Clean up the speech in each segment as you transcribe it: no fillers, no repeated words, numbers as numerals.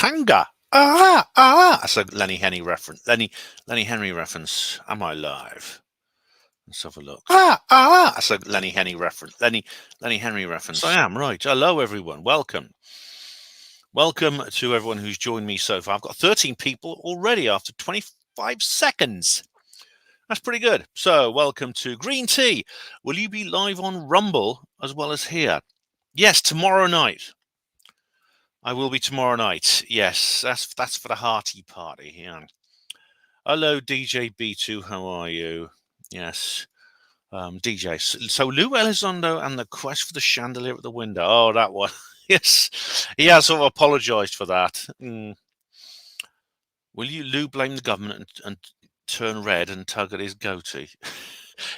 Tanga. That's a Lenny Henry reference. Lenny Henry reference. Am I live? Let's have a look. That's a Lenny Henry reference. Lenny Henry reference. I am, right. Hello, everyone. Welcome. Welcome to everyone who's joined me so far. I've got 13 people already after 25 seconds. That's pretty good. So, welcome to Green Tea. Will you be live on Rumble as well as here? Yes, tomorrow night. I will be tomorrow night. Yes, that's for the hearty party. Yeah. Hello, DJ B2. How are you? Yes. DJ. So Lou Elizondo and the quest for the chandelier at the window. Oh, that one. Yes. He has sort of apologised for that. Will you, Lou, blame the government and turn red and tug at his goatee?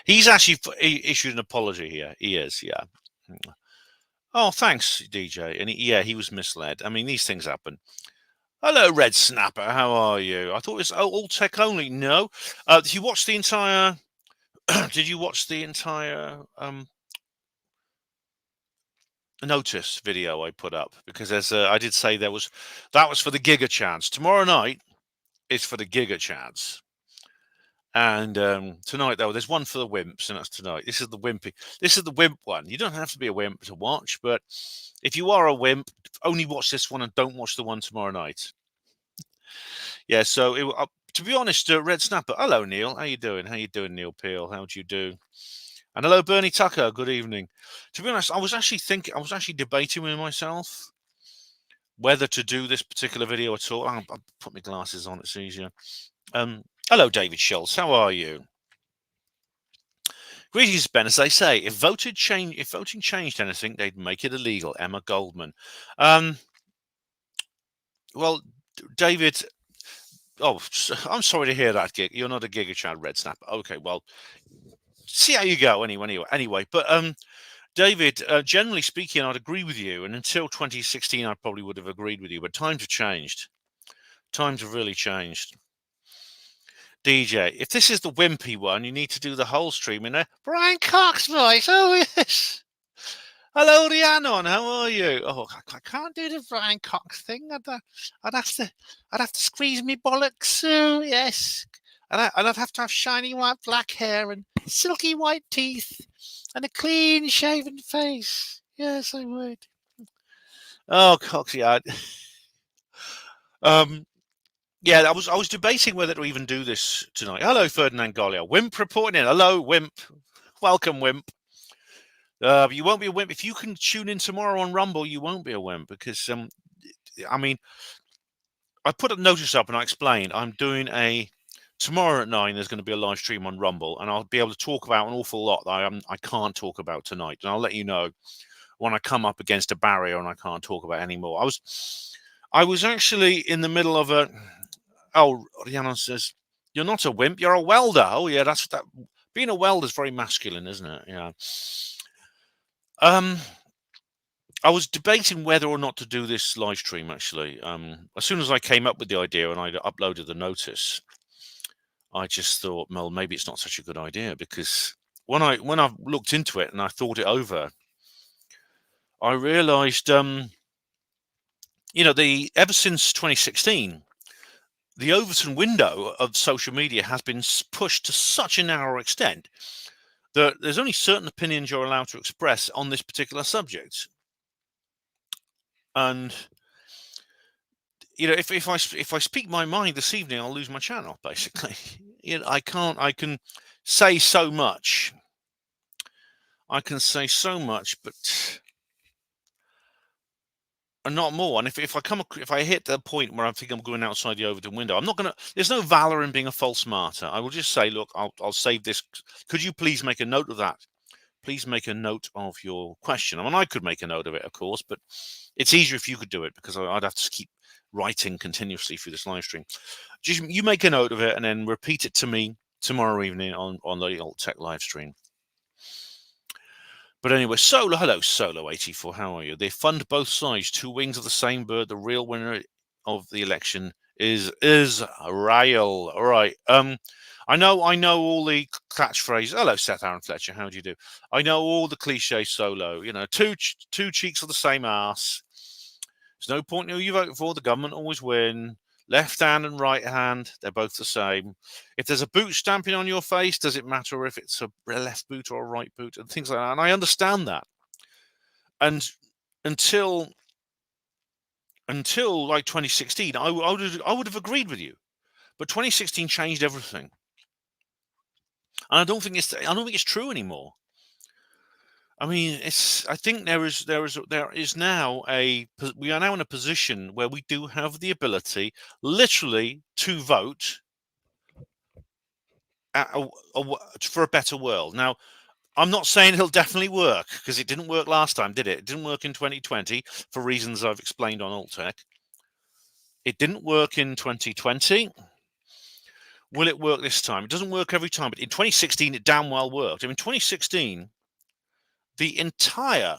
He's actually issued an apology here. He is, yeah. Oh, thanks, DJ. And he was misled. I mean, these things happen. Hello, Red Snapper. How are you? I thought it was all tech only. No. Did you watch the entire? Did you watch the entire notice video I put up? Because I did say that was for the Giga Chance. Tomorrow night is for the Giga Chance. And tonight, though, there's one for the wimps, and that's tonight. This is the wimpy. This is the wimp one. You don't have to be a wimp to watch, but if you are a wimp, only watch this one and don't watch the one tomorrow night. Yeah, so to be honest, Red Snapper. Hello, Neil. How you doing? How you doing, Neil Peel? How do you do? And hello, Bernie Tucker. Good evening. To be honest, I was actually debating with myself whether to do this particular video at all. I'll put my glasses on. It's easier. Hello, David Schultz. How are you? Greetings, Ben. As they say, if voting changed anything, they'd make it illegal. Emma Goldman. Well, David. Oh, I'm sorry to hear that, Gig. You're not a Giga Chad, Red Snapper. Okay, well, see how you go anyway. But David, generally speaking, I'd agree with you. And until 2016, I probably would have agreed with you. But times have changed. Times have really changed. DJ, if this is the wimpy one, you need to do the whole stream in a Brian Cox voice. Oh, yes. Hello, Rhiannon. How are you? Oh, I can't do the Brian Cox thing. I'd have to squeeze me bollocks. Oh, yes. And I'd have to have shiny white black hair and silky white teeth and a clean shaven face. Yes, I would. Oh, Cox, yeah. Yeah, I was debating whether to even do this tonight. Hello, Ferdinand Golia. Wimp reporting in. Hello, Wimp. Welcome, Wimp. You won't be a wimp. If you can tune in tomorrow on Rumble, you won't be a wimp because, I mean, I put a notice up and I explained I'm doing tomorrow at 9, there's going to be a live stream on Rumble and I'll be able to talk about an awful lot that I can't talk about tonight. And I'll let you know when I come up against a barrier and I can't talk about anymore. I was actually in the middle of Rhiannon says, you're not a wimp, you're a welder. Oh, yeah, that's that. Being a welder is very masculine, isn't it? Yeah. I was debating whether or not to do this live stream, actually. As soon as I came up with the idea and I uploaded the notice, I just thought, well, maybe it's not such a good idea because when I looked into it and I thought it over, I realised, ever since 2016, the Overton window of social media has been pushed to such a narrow extent that there's only certain opinions you're allowed to express on this particular subject. And if I speak my mind this evening, I'll lose my channel. Basically, I can say so much. I can say so much, but and not more. And if I hit the point where I think I'm going outside the Overton window, I'm not gonna. There's no valor in being a false martyr. I will just say, look, I'll save this. Could you please make a note of that? Please make a note of your question. I mean, I could make a note of it, of course, but it's easier if you could do it because I'd have to keep writing continuously through this live stream. Just you make a note of it and then repeat it to me tomorrow evening on the Alt Tech live stream. But anyway, hello, Solo84, how are you? They fund both sides, two wings of the same bird. The real winner of the election is Israel. All right. I know all the catchphrases. Hello, Seth Aaron Fletcher. How do you do? I know all the cliches, Solo. Two cheeks of the same ass. There's no point who you vote for. The government always win. Left hand and right hand, they're both the same. If there's a boot stamping on your face, does it matter if it's a left boot or a right boot and things like that? And I understand that. And until like 2016, I would have agreed with you. But 2016 changed everything. And I don't think it's true anymore. I mean, I think we are now in a position where we do have the ability, literally, to vote for a better world. Now, I'm not saying it'll definitely work, because it didn't work last time, did it? It didn't work in 2020 for reasons I've explained on Alt-Tech. It didn't work in 2020. Will it work this time? It doesn't work every time, but in 2016, it damn well worked. I mean, 2016, the entire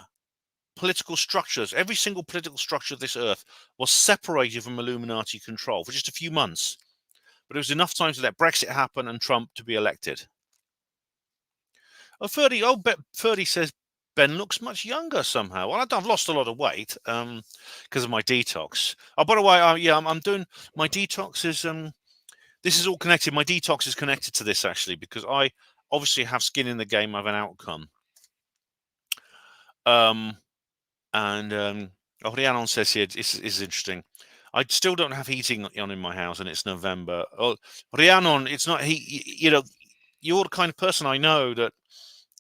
political structures, every single political structure of this earth was separated from Illuminati control for just a few months. But it was enough time to let Brexit happen and Trump to be elected. Ferdy says Ben looks much younger somehow. Well, I've lost a lot of weight because of my detox. Oh, by the way, I'm doing my detox is this is all connected. My detox is connected to this, actually, because I obviously have skin in the game of an outcome. Rhiannon says here, this is interesting. I still don't have heating on in my house, and it's November. Oh, Rhiannon, it's not you're the kind of person I know that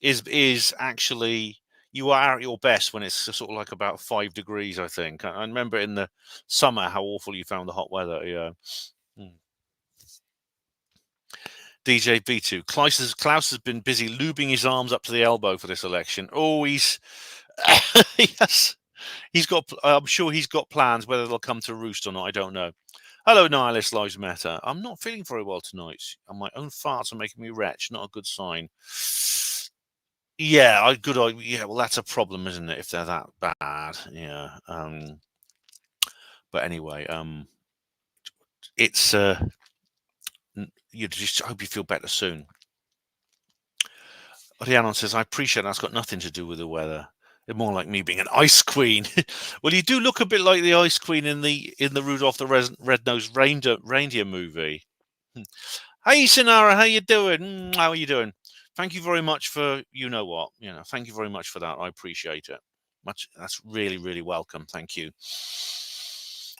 is actually, you are at your best when it's sort of like about 5 degrees, I think. I remember in the summer how awful you found the hot weather. Yeah. DJ B2. Klaus has been busy lubing his arms up to the elbow for this election. Oh, he's yes, I'm sure he's got plans. Whether they'll come to roost or not, I don't know. Hello, Nihilist Lives Matter. I'm not feeling very well tonight, and my own farts are making me retch. Not a good sign. Yeah, well, that's a problem, isn't it? If they're that bad, yeah. But anyway, it's you just hope you feel better soon. Rhiannon says, I appreciate that's got nothing to do with the weather. It's more like me being an ice queen. Well, you do look a bit like the ice queen in the Rudolph the Red-Nosed Reindeer movie. Hey, Sinara, how you doing? How are you doing? Thank you very much for thank you very much for that. I appreciate it. That's really, really welcome. Thank you.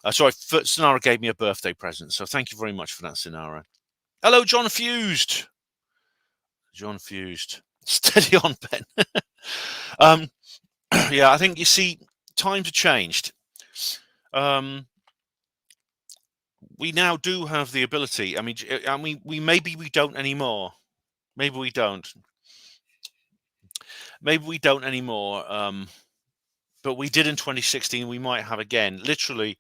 Sinara gave me a birthday present, so thank you very much for that, Sinara. Hello, John Fused. John Fused. Steady on, Ben. Yeah, I think, you see, times have changed. We now do have the ability. I mean, maybe we don't anymore. Maybe we don't. Maybe we don't anymore. But we did in 2016. We might have again. Literally,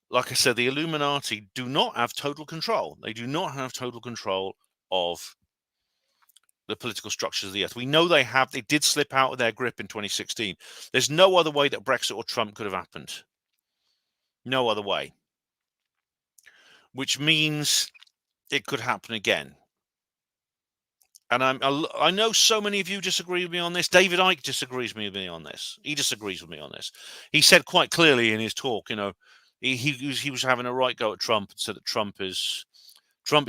like I said, the Illuminati do not have total control. They do not have total control of the political structures of the earth. We know they have. They did slip out of their grip in 2016. There's no other way that Brexit or Trump could have happened. No other way. Which means it could happen again. And I know so many of you disagree with me on this. David Icke disagrees with me on this. He disagrees with me on this. He said quite clearly in his talk, he was having a right go at Trump and said that Trump is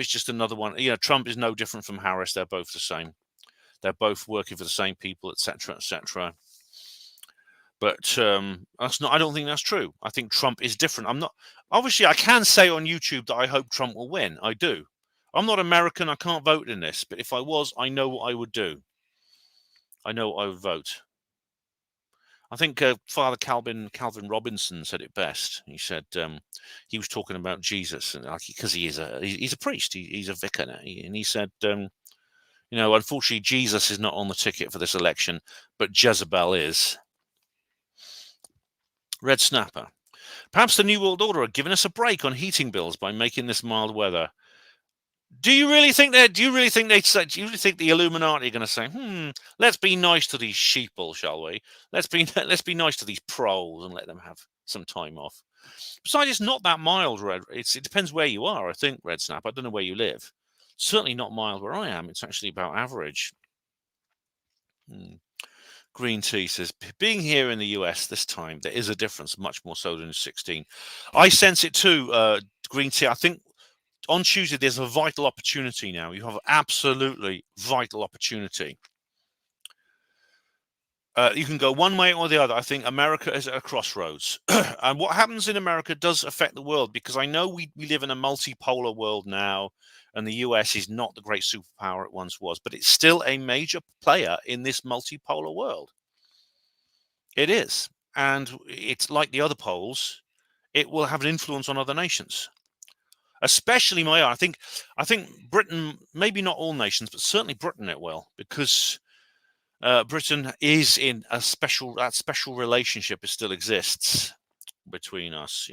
just another one. Trump is no different from Harris. They're both the same. They're both working for the same people, etc., etc. But that's not. I don't think that's true. I think Trump is different. I'm not. Obviously, I can say on YouTube that I hope Trump will win. I do. I'm not American. I can't vote in this. But if I was, I know what I would do. I know what I would vote. I think Father Calvin Robinson said it best. He said he was talking about Jesus, and because he's a priest, he's a vicar now, and he said, unfortunately, Jesus is not on the ticket for this election, but Jezebel is. Red Snapper. Perhaps the New World Order are giving us a break on heating bills by making this mild weather. Do you really think that? Do you really think the Illuminati are going to say, let's be nice to these sheeple, shall we? Let's be nice to these proles and let them have some time off. Besides, it's not that mild, Red. It depends where you are, I think, Red Snap. I don't know where you live. Certainly not mild where I am. It's actually about average. Green Tea says, being here in the US this time, there is a difference, much more so than in 16. I sense it too, Green Tea. I think on Tuesday, there's a vital opportunity now. You have absolutely vital opportunity. You can go one way or the other. I think America is at a crossroads. And what happens in America does affect the world, because I know we live in a multipolar world now, and the US is not the great superpower it once was, but it's still a major player in this multipolar world. It is. And it's like the other poles, it will have an influence on other nations. Especially my own. I think Britain, maybe not all nations, but certainly Britain it will, because Britain is in a special relationship. It still exists between us.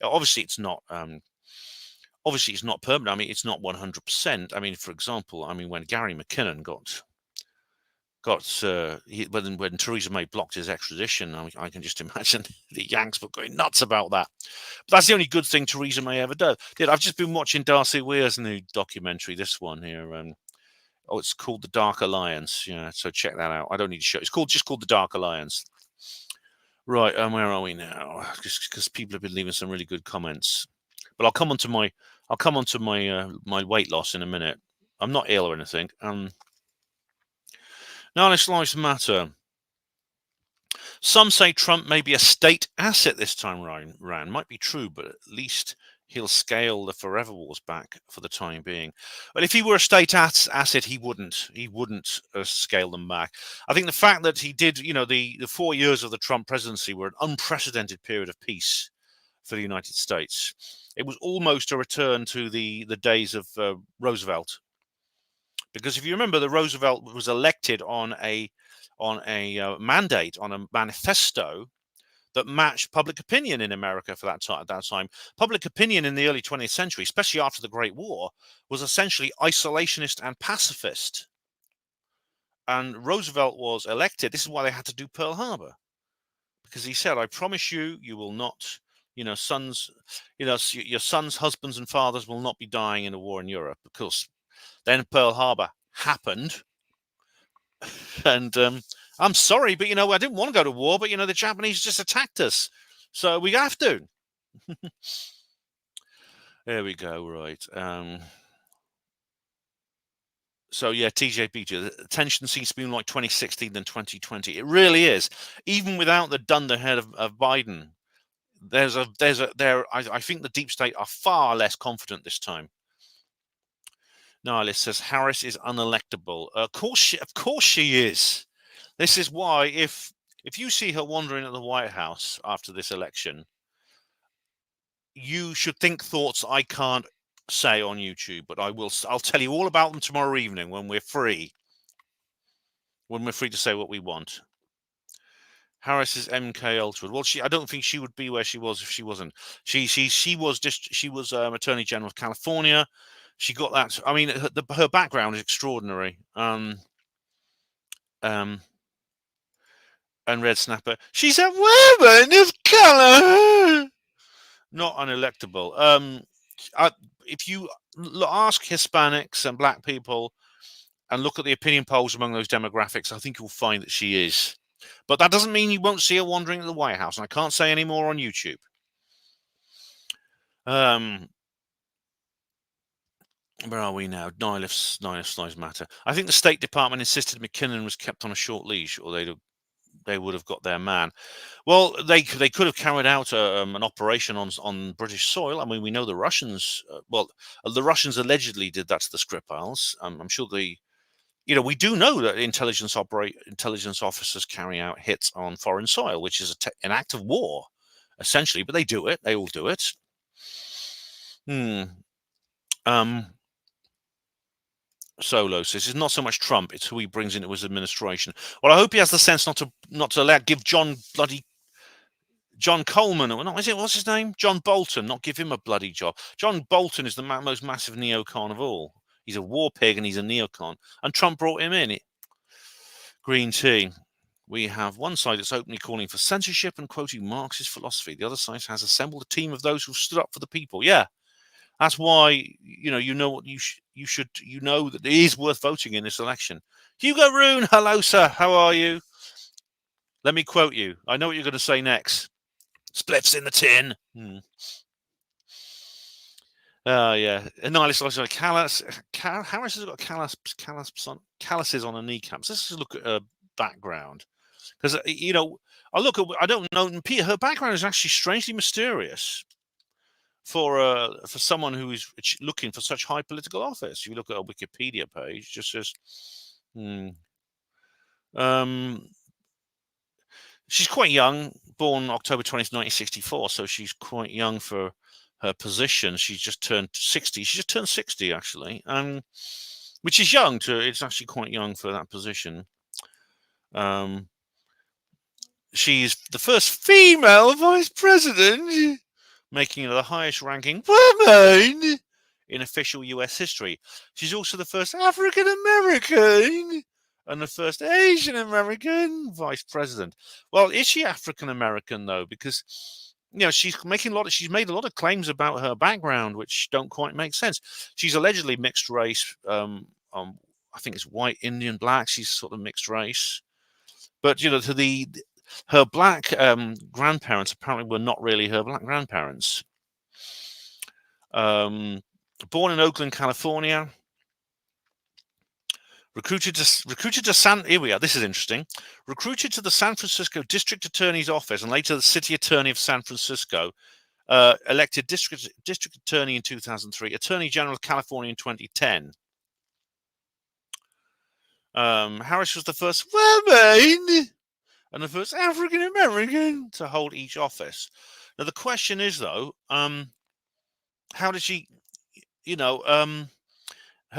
Obviously it's not. Obviously it's not permanent. I mean, it's not 100%. I mean, for example, when Gary McKinnon when Theresa May blocked his extradition, I can just imagine the Yanks were going nuts about that. But that's the only good thing Theresa May ever did. I've just been watching Darcy Weir's new documentary, this one here. It's called The Dark Alliance. Yeah, so check that out. I don't need to show. It's just called The Dark Alliance. Right, where are we now? Just because people have been leaving some really good comments. But I'll come onto my my weight loss in a minute. I'm not ill or anything. Now, this lives matter. Some say Trump may be a state asset this time round. Might be true, but at least he'll scale the forever wars back for the time being. But if he were a state asset, he wouldn't scale them back. I think the fact that he did, the 4 years of the Trump presidency were an unprecedented period of peace for the United States. It was almost a return to the days of Roosevelt. Because if you remember, the Roosevelt was elected on a mandate, on a manifesto that matched public opinion in America for that time. Public opinion in the early 20th century, especially after the Great War, was essentially isolationist and pacifist. And Roosevelt was elected. This is why they had to do Pearl Harbor, because he said, "I promise you, you will not, your sons, husbands and fathers will not be dying in a war in Europe." Of course, then Pearl Harbor happened. And I'm sorry, but I didn't want to go to war, but the Japanese just attacked us, so we have to. There we go. Right. So yeah, TJP, the tension seems to be more like 2016 than 2020. It really is. Even without the dunderhead of Biden, I think the deep state are far less confident this time. Niles says Harris is unelectable. Of course she is. This is why if you see her wandering at the White House after this election, you should think thoughts I can't say on YouTube, but I'll tell you all about them tomorrow evening when we're free. When we're free to say what we want. Harris is MK Ultra. Well, I don't think she would be where she was if she wasn't. She was Attorney General of California. She got that. I mean, her background is extraordinary. And Red Snapper, she's a woman of color. Not unelectable. If you ask Hispanics and black people and look at the opinion polls among those demographics, I think you'll find that she is. But that doesn't mean you won't see her wandering at the White House, and I can't say any more on YouTube. Where are we now? Nihilists lives matter. I think the State Department insisted McKinnon was kept on a short leash, or they would have got their man. Well, they could have carried out an operation on British soil. I mean, we know the Russians. The Russians allegedly did that to the Skripals. I'm sure we do know that intelligence officers carry out hits on foreign soil, which is an act of war, essentially. But they do it. They all do it. Solo says it's not so much Trump; it's who he brings into his administration. Well, I hope he has the sense not to give John Coleman, or not, what's his name? John Bolton, not give him a bloody job. John Bolton is the most massive neocon of all. He's a war pig and he's a neocon. And Trump brought him in. Green Tea. We have one side that's openly calling for censorship and quoting Marxist philosophy. The other side has assembled a team of those who've stood up for the people. Yeah. That's why you know what you should that it is worth voting in this election. Hugo Roon, hello sir, how are you? Let me quote you. I know what you're going to say next. Spliffs in the tin. Oh yeah, Annihilus also Harris has got calluses on her kneecaps. Let's just look at her background because I don't know. Her background is actually strangely mysterious for someone who is looking for such high political office. You look at her Wikipedia page, it just says, she's quite young, born October 20th, 1964, so she's quite young for her position. She's just turned 60. She just turned 60, actually, which is young. It's actually quite young for that position. She's the first female vice president, making her the highest-ranking woman in official U.S. history. She's also the first African American and the first Asian American vice president. Well, is she African American though? Because she's made a lot of claims about her background which don't quite make sense. She's allegedly mixed race. I think it's white, Indian, black. She's sort of mixed race, but her black grandparents apparently were not really her black grandparents. Born in Oakland, California. Recruited to this is interesting. Recruited to the San Francisco District Attorney's Office and later the City Attorney of San Francisco. Elected District Attorney in 2003. Attorney General of California in 2010. Harris was the first woman and the first African American to hold each office. Now the question is though, how did she? Her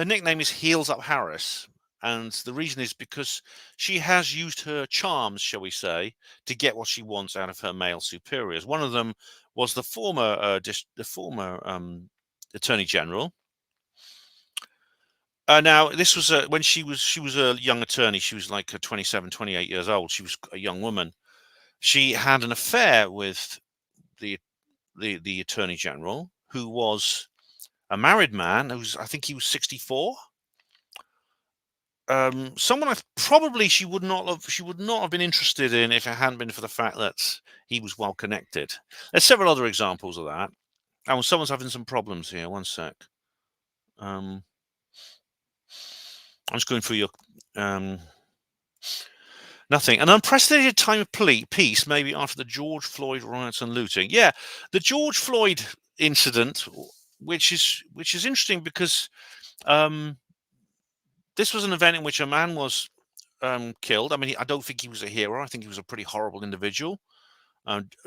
nickname is Heels Up Harris. And the reason is because she has used her charms, shall we say, to get what she wants out of her male superiors. One of them was the former Attorney General. Now, this was when she was a young attorney. She was like 27, 28 years old. She was a young woman. She had an affair with the Attorney General, who was a married man. I think he was 64. Someone probably she would not have been interested in if it hadn't been for the fact that he was well connected. There's several other examples of that. Oh, someone's having some problems here. One sec. I'm just going through your nothing. An unprecedented time of peace, maybe after the George Floyd riots and looting. Yeah, the George Floyd incident, which is interesting because this was an event in which a man was killed. I mean, I don't think he was a hero. I think he was a pretty horrible individual,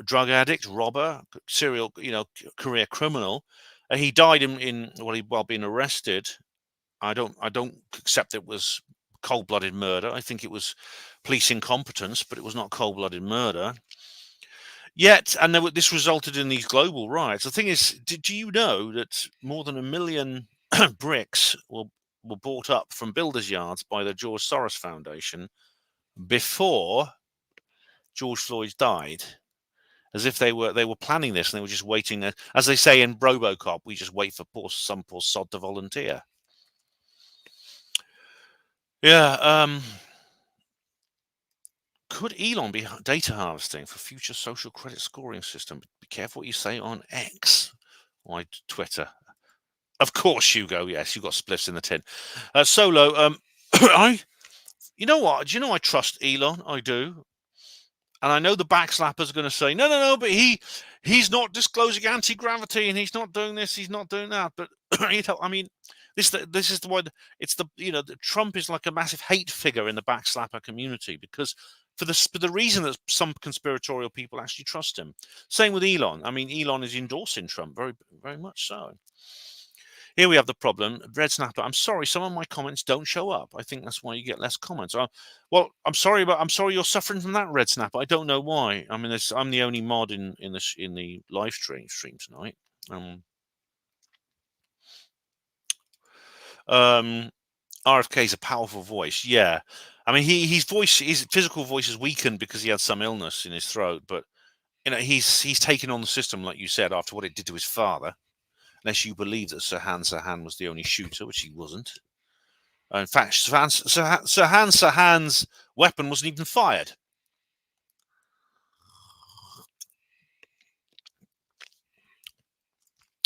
drug addict, robber, serial, career criminal. He died while being arrested. I don't accept it was cold-blooded murder. I think it was police incompetence, but it was not cold-blooded murder. Yet, and this resulted in these global riots. The thing is, do you know that more than 1 million bricks were bought up from builders' yards by the George Soros Foundation before George Floyd died, as if they were planning this and they were just waiting. As they say in RoboCop, we just wait for some poor sod to volunteer. Yeah. Could Elon be data harvesting for future social credit scoring system? Be careful what you say on X, or Twitter. Of course, Hugo. Yes, you got spliffs in the tin. Solo. You know what? Do you know I trust Elon? I do. And I know the backslappers are going to say, no, but he's not disclosing anti-gravity and he's not doing this, he's not doing that. But I mean, this is the one. It's Trump is like a massive hate figure in the backslapper community because for the reason that some conspiratorial people actually trust him. Same with Elon. I mean, Elon is endorsing Trump very, very much so. Here we have the problem. Red Snapper, I'm sorry, some of my comments don't show up. I think that's why you get less comments. Well, I'm sorry you're suffering from that, Red Snapper. I don't know why. I mean, I'm the only mod in the live stream tonight. RFK is a powerful voice. Yeah, I mean, his physical voice is weakened because he had some illness in his throat, but he's taken on the system, like you said, after what it did to his father. unless you believe that Sirhan was the only shooter, which he wasn't. In fact, Sirhan's weapon wasn't even fired.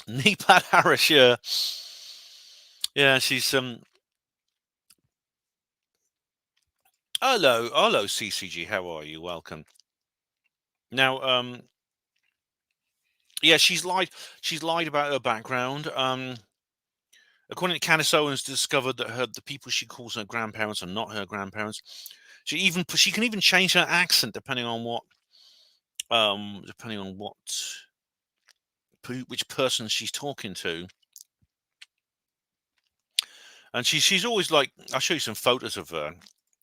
Nepat Harris, yeah, she's hello, CCG. How are you? Welcome. Now, yeah, she's lied. She's lied about her background. According to Candace Owens, discovered that the people she calls her grandparents are not her grandparents. She can even change her accent depending on which person she's talking to. And she's always like, I'll show you some photos of her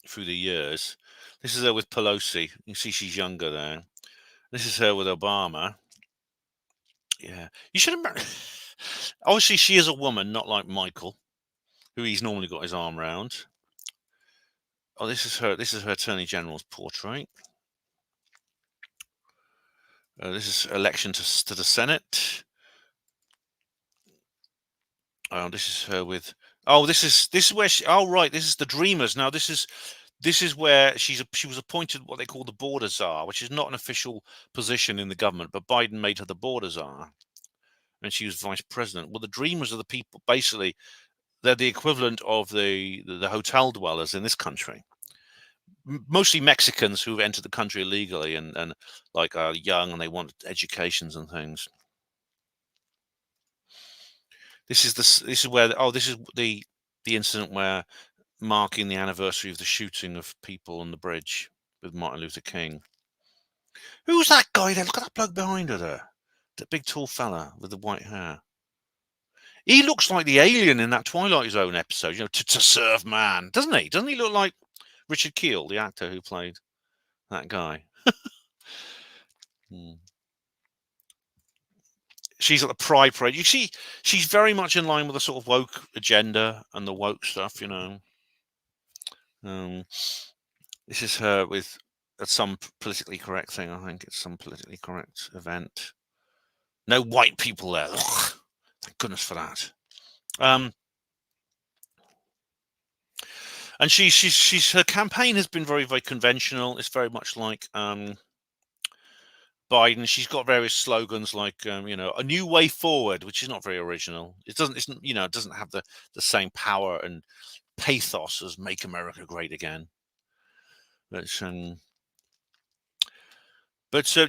through the years. This is her with Pelosi. You can see she's younger there. This is her with Obama. Yeah, you should have. Obviously, she is a woman, not like Michael, who he's normally got his arm round. Oh, this is her. This is her Attorney General's portrait. This is election to the Senate. This is her with. Oh, this is where she. Oh, right. This is the Dreamers. Now, this is where she was appointed what they call the border czar, which is not an official position in the government, but Biden made her the border czar, and she was vice president. Well, the Dreamers are the people. Basically, they're the equivalent of the hotel dwellers in this country. Mostly Mexicans who've entered the country illegally and like are young and they want educations and things. This is where this is the incident where marking the anniversary of the shooting of people on the bridge with Martin Luther King. Who's that guy there? Look at that bloke behind her there. The big tall fella with the white hair. He looks like the alien in that Twilight Zone episode, to serve man, doesn't he? Doesn't he look like Richard Keel, the actor who played that guy? She's at the Pride Parade. You see, she's very much in line with the sort of woke agenda and the woke stuff, This is her with some politically correct thing. I think it's some politically correct event. No white people there. Ugh, thank goodness for that. And she's her campaign has been very, very conventional. It's very much like Biden. She's got various slogans like a new way forward, which is not very original. It doesn't have the same power and pathos as Make America Great Again. But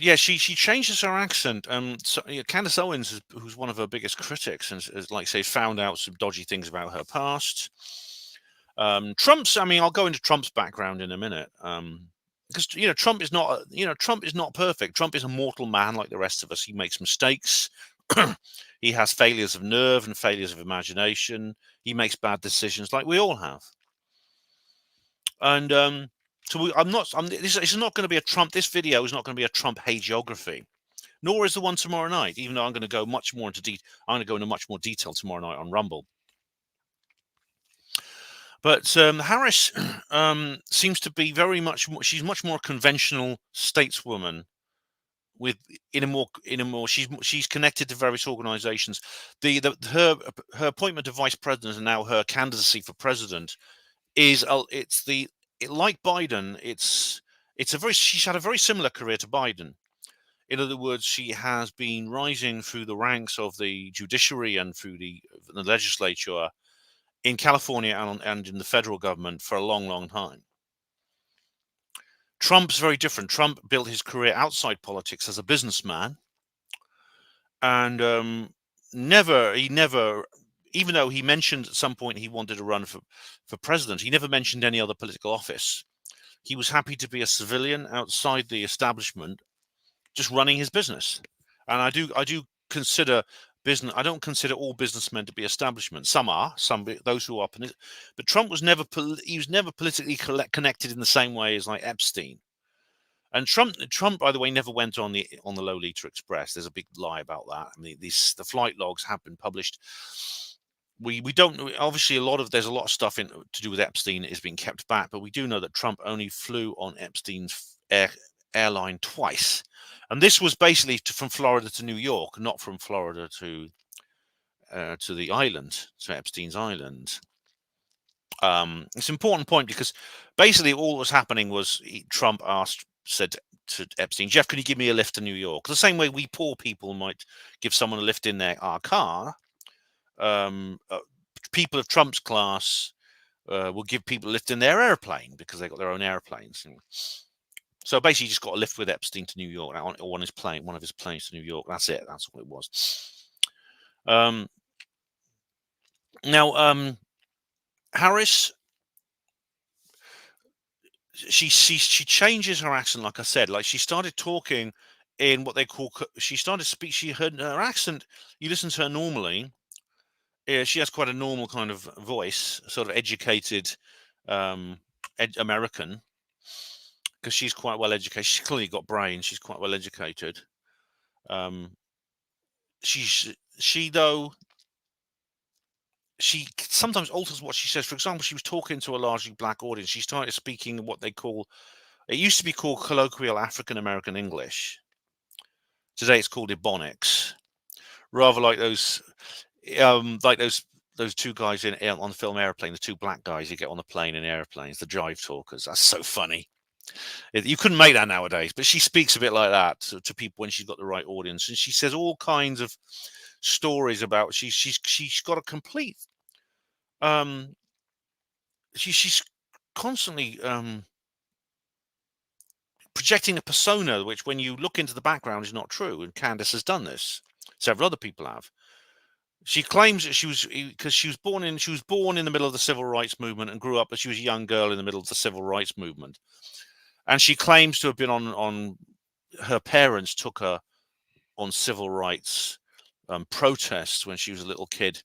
yeah, she changes her accent. So Candace Owens, who's one of her biggest critics, and found out some dodgy things about her past. I'll go into Trump's background in a minute. Because Trump is not perfect. Trump is a mortal man like the rest of us. He makes mistakes. He has failures of nerve and failures of imagination. He makes bad decisions like we all have. And this is not going to be a Trump. This video is not going to be a Trump hagiography, nor is the one tomorrow night. Even though I'm going to go much more into I'm going to go into much more detail tomorrow night on Rumble. But Harris seems to be very much. She's much more conventional stateswoman. She's connected to various organizations. Her appointment to vice president and now her candidacy for president is like Biden. She's had a very similar career to Biden. In other words, she has been rising through the ranks of the judiciary and through the legislature in California and in the federal government for a long, long time. Trump's very different. Trump built his career outside politics as a businessman, and never, even though he mentioned at some point he wanted to run for president, he never mentioned any other political office. He was happy to be a civilian outside the establishment, just running his business. And I do consider business. I don't consider all businessmen to be establishment. Some are, those who are. But Trump was never politically connected in the same way as like Epstein. And Trump, by the way, never went on the Lolita Express. There's a big lie about that. I mean, the flight logs have been published. We don't obviously there's a lot of stuff to do with Epstein is being kept back, but we do know that Trump only flew on Epstein's airline twice, and this was basically from Florida to New York, not from Florida to to the island, to Epstein's island. It's an important point because basically all that was happening was Trump said to Epstein, Jeff, can you give me a lift to New York? The same way we poor people might give someone a lift in our car. People of Trump's class will give people a lift in their airplane because they got their own airplanes. So basically, he just got a lift with Epstein to New York on his plane, one of his planes to New York. That's it. That's what it was. Now, Harris, she changes her accent. Like I said, like she started talking in what they call. She started to speak. She heard her accent. You listen to her normally. She has quite a normal kind of voice, sort of educated American, because she's quite well educated. She's clearly got brains. She's quite well educated. She sometimes alters what she says. For example, she was talking to a largely black audience. She started speaking what they call, it used to be called colloquial African American English. Today it's called Ebonics, rather like those two guys on the film Airplane, the two black guys you get on the plane in airplanes, the drive talkers. That's so funny. You couldn't make that nowadays, but she speaks a bit like that to people when she's got the right audience, and she says all kinds of stories about. She's got a complete. She's constantly projecting a persona which, when you look into the background, is not true. And Candace has done this. Several other people have. She claims that she was born in the middle of the civil rights movement and grew up as she was a young girl in the middle of the civil rights movement. And she claims to have been on her parents took her on civil rights protests when she was a little kid,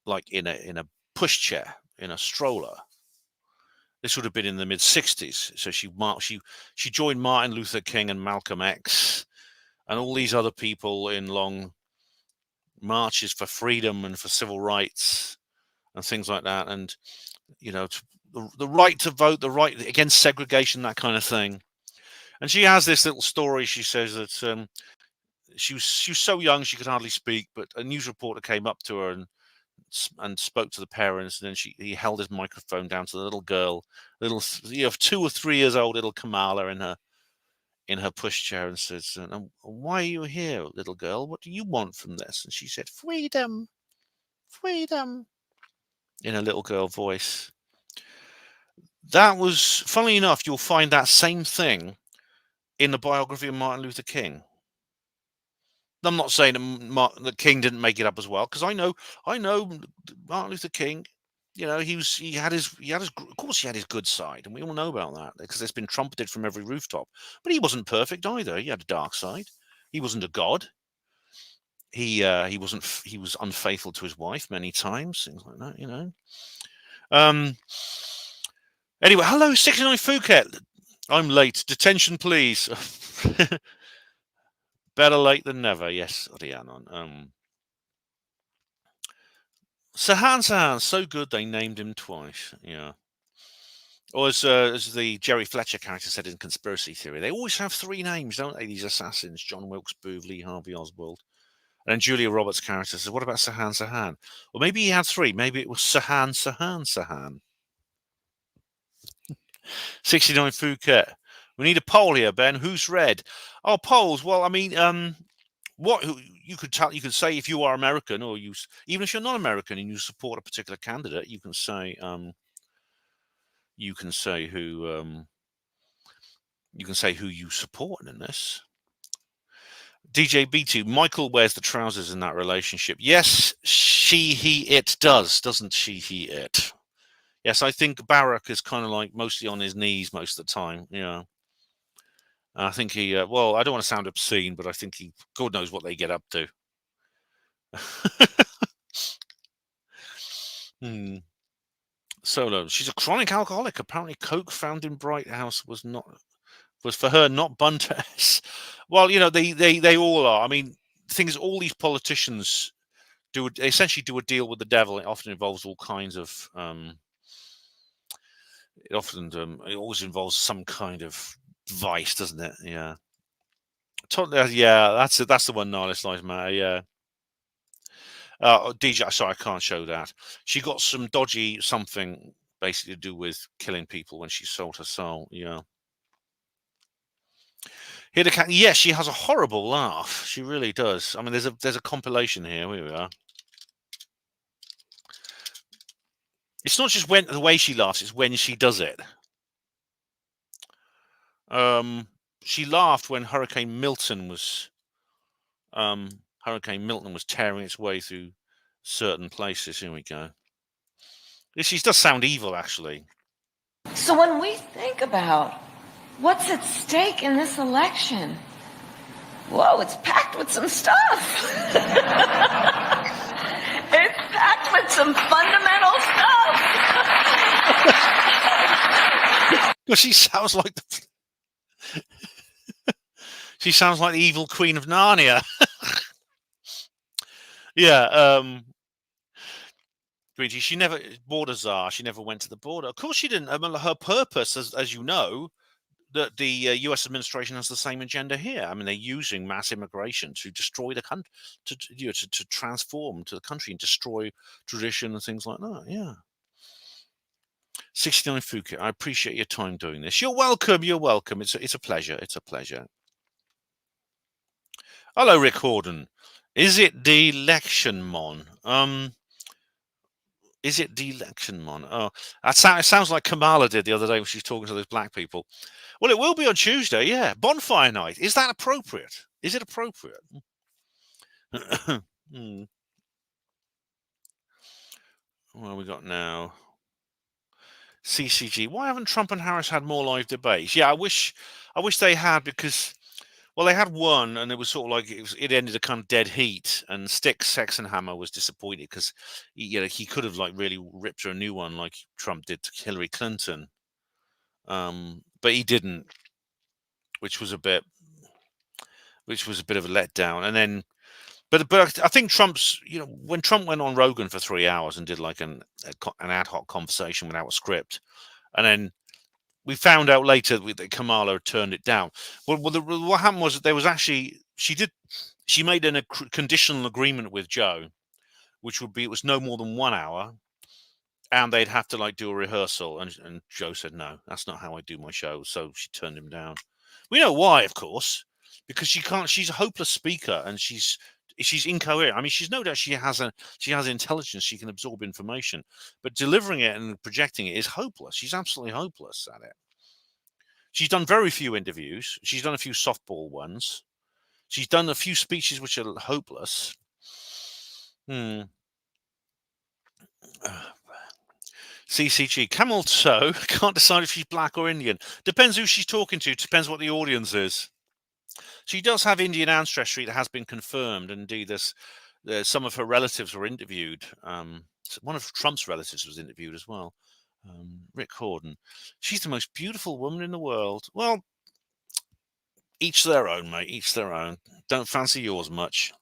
like in a pushchair, in a stroller. This would have been in the mid-60s. So she joined Martin Luther King and Malcolm X and all these other people in long marches for freedom and for civil rights and things like that. And, the right to vote, the right against segregation, that kind of thing. And she has this little story. She says that she was so young she could hardly speak, but a news reporter came up to her and spoke to the parents, and then he held his microphone down to the little girl, 2 or 3 years old little Kamala in her pushchair, and says, "Why are you here, little girl? What do you want from this?" And she said, "Freedom, freedom," in a little girl voice. That was, funnily enough, you'll find that same thing in the biography of Martin Luther King. I'm not saying that King didn't make it up as well, because I know Martin Luther King. He had his of course he had his good side, and we all know about that because it's been trumpeted from every rooftop. But he wasn't perfect either. He had a dark side. He wasn't a god. He was unfaithful to his wife many times, things like that. Anyway, hello 69 Phuket. I'm late. Detention, please. Better late than never. Yes, Rhiannon. Sahan, so good they named him twice. Yeah. Or as the Jerry Fletcher character said in Conspiracy Theory, they always have 3 names, don't they, these assassins? John Wilkes Booth, Lee Harvey Oswald. And then Julia Roberts' character says, what about Sahan? Well, maybe he had 3. Maybe it was Sahan. 69 Phuket. We need a poll here, Ben. Who's red? Oh, polls. Well, I mean, you could say if you are American, or even if you're not American and you support a particular candidate, you can say who you support in this. DJ B2, Michael wears the trousers in that relationship. Yes, it does, doesn't she, he, it? Yes, I think Barack is kind of like mostly on his knees most of the time. Yeah. I think he, I don't want to sound obscene, but I think God knows what they get up to. Solo, she's a chronic alcoholic. Apparently, Coke found in Bright House was for her, not Buntes. Well, they all are. I mean, the thing is, all these politicians essentially do a deal with the devil. It often involves all kinds of. It always involves some kind of vice, doesn't it? Yeah. Yeah, that's the one. Nihilis Lives Matter. Yeah. DJ, sorry, I can't show that. She got some dodgy something basically to do with killing people when she sold her soul. Yeah. Here the cat. Yes, she has a horrible laugh. She really does. I mean, there's a compilation here. Here we are. It's not just when the way she laughs; it's when she does it. She laughed when Hurricane Milton was tearing its way through certain places. Here we go. She does sound evil, actually. So when we think about what's at stake in this election, whoa, it's packed with some stuff. It's packed with some fundamental stuff. Well, she sounds like she sounds like the evil Queen of Narnia. Yeah. She never border czar. She never went to the border. Of course, she didn't. I mean, her purpose, as you know, that the U.S. administration has the same agenda here. I mean, they're using mass immigration to destroy the country, to transform to the country and destroy tradition and things like that. Yeah. 69 Phuket. I appreciate your time doing this. You're welcome. You're welcome. It's a pleasure. It's a pleasure. Hello, Rick Horden. Is it the election, mon? Is it the election, mon? Oh, it sounds like Kamala did the other day when she was talking to those black people. Well, it will be on Tuesday, yeah. Bonfire night. Is that appropriate? Is it appropriate? What have we got now? CCG. Why haven't Trump and Harris had more live debates? Yeah, I wish they had, because, well, they had one, and it was sort of like it ended a kind of dead heat. And Sexenhammer was disappointed because he could have like really ripped her a new one like Trump did to Hillary Clinton, but he didn't, which was a bit of a letdown. And then, but I think Trump's, when Trump went on Rogan for 3 hours and did like an ad hoc conversation without a script, and then we found out later that Kamala turned it down. Well, what happened was that there was actually she made a conditional agreement with Joe, which would be it was no more than 1 hour, and they'd have to like do a rehearsal. And Joe said, no, that's not how I do my show. So she turned him down. We know why, of course, because she can't. She's a hopeless speaker, and she's incoherent. I mean, she's no doubt she has intelligence. She can absorb information, but delivering it and projecting it is hopeless. She's absolutely hopeless at it. She's done very few interviews. She's done a few softball ones. She's done a few speeches which are hopeless. CCG. Camel Toe can't decide if she's black or Indian. Depends who she's talking to. Depends what the audience is. She does have Indian ancestry that has been confirmed. Indeed, there's some of her relatives were interviewed. One of Trump's relatives was interviewed as well. Rick Horden. She's the most beautiful woman in the world. Well, each their own, mate. Each their own. Don't fancy yours much.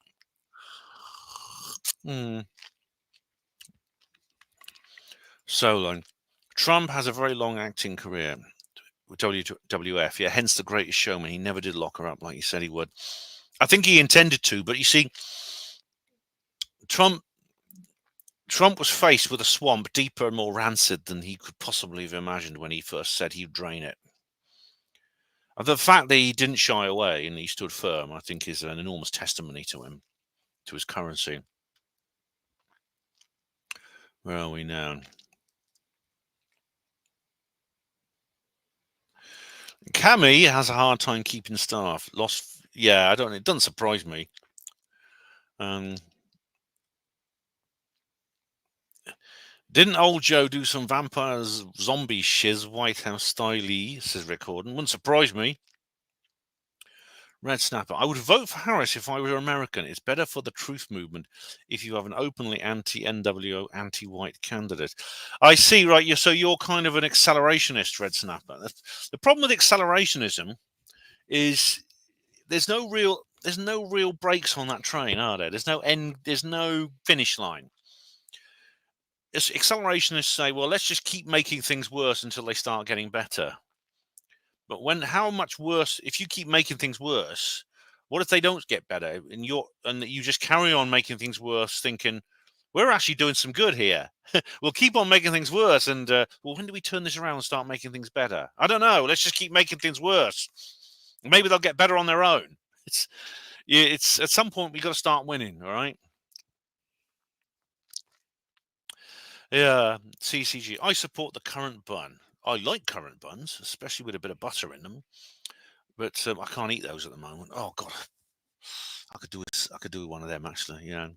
So long. Trump has a very long acting career with WWF. Yeah, hence the Greatest Showman. He never did lock her up like he said he would. I think he intended to, but you see, Trump was faced with a swamp deeper and more rancid than he could possibly have imagined when he first said he'd drain it. The fact that he didn't shy away and he stood firm, I think, is an enormous testimony to him, to his currency. Where are we now? Cammy has a hard time keeping staff. Yeah, I don't. It doesn't surprise me. Didn't old Joe do some vampires, zombie shiz, White House style-y, says Rick Horden. Wouldn't surprise me. Red Snapper. I would vote for Harris if I were American. It's better for the truth movement if you have an openly anti-NWO, anti-white candidate. I see, right? You're kind of an accelerationist, Red Snapper. The problem with accelerationism is there's no real brakes on that train, are there? There's no end. There's no finish line. Accelerationists say, well, let's just keep making things worse until they start getting better. But how much worse, if you keep making things worse, What if they don't get better, and you just carry on making things worse, thinking we're actually doing some good here. We'll keep on making things worse, and well, when do we turn this around and start making things better? I don't know. Let's just keep making things worse. Maybe they'll get better on their own. It's at some point we got to start winning. All right. Yeah, CCG. I support the currant bun. I like currant buns, especially with a bit of butter in them. But I can't eat those at the moment. Oh God, I could do one of them actually. Yeah.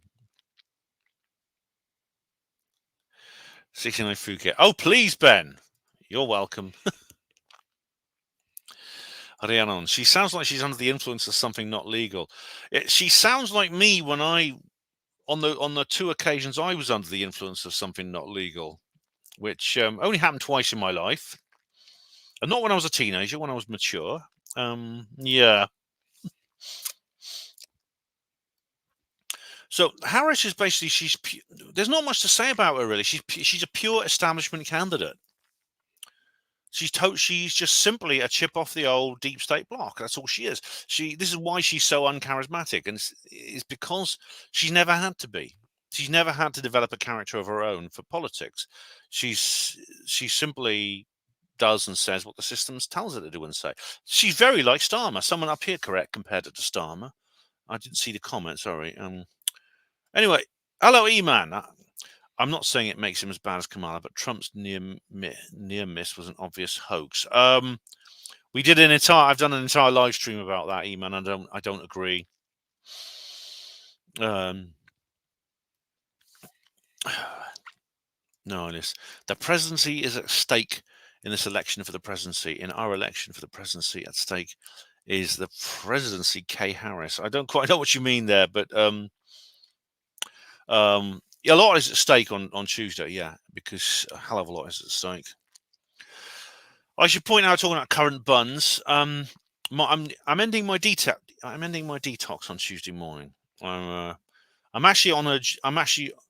69 Phuket. Oh, please, Ben. You're welcome. Rhiannon. She sounds like she's under the influence of something not legal. She sounds like me when on the 2 occasions I was under the influence of something not legal, which only happened twice in my life, and not when I was a teenager. When I was mature. Yeah. So Harris is basically there's not much to say about her really. She's a pure establishment candidate. She's just simply a chip off the old deep state block. That's all she is. This is why she's so uncharismatic, and it's because she's never had to be. She's never had to develop a character of her own for politics. She simply does and says what the system tells her to do and say. She's very like Starmer. Someone up here compared it to Starmer. I didn't see the comment. Sorry. Anyway, hello, E-Man. I'm not saying it makes him as bad as Kamala, but Trump's near miss was an obvious hoax. I've done an entire live stream about that, E-Man. I don't agree. No, the presidency is at stake in this election for the presidency. In our election for the presidency, at stake is the presidency. Kay Harris. I don't quite know what you mean there, but a lot is at stake on Tuesday, yeah, because a hell of a lot is at stake. I should point out, talking about currant buns, I'm ending my detox on Tuesday morning. I'm actually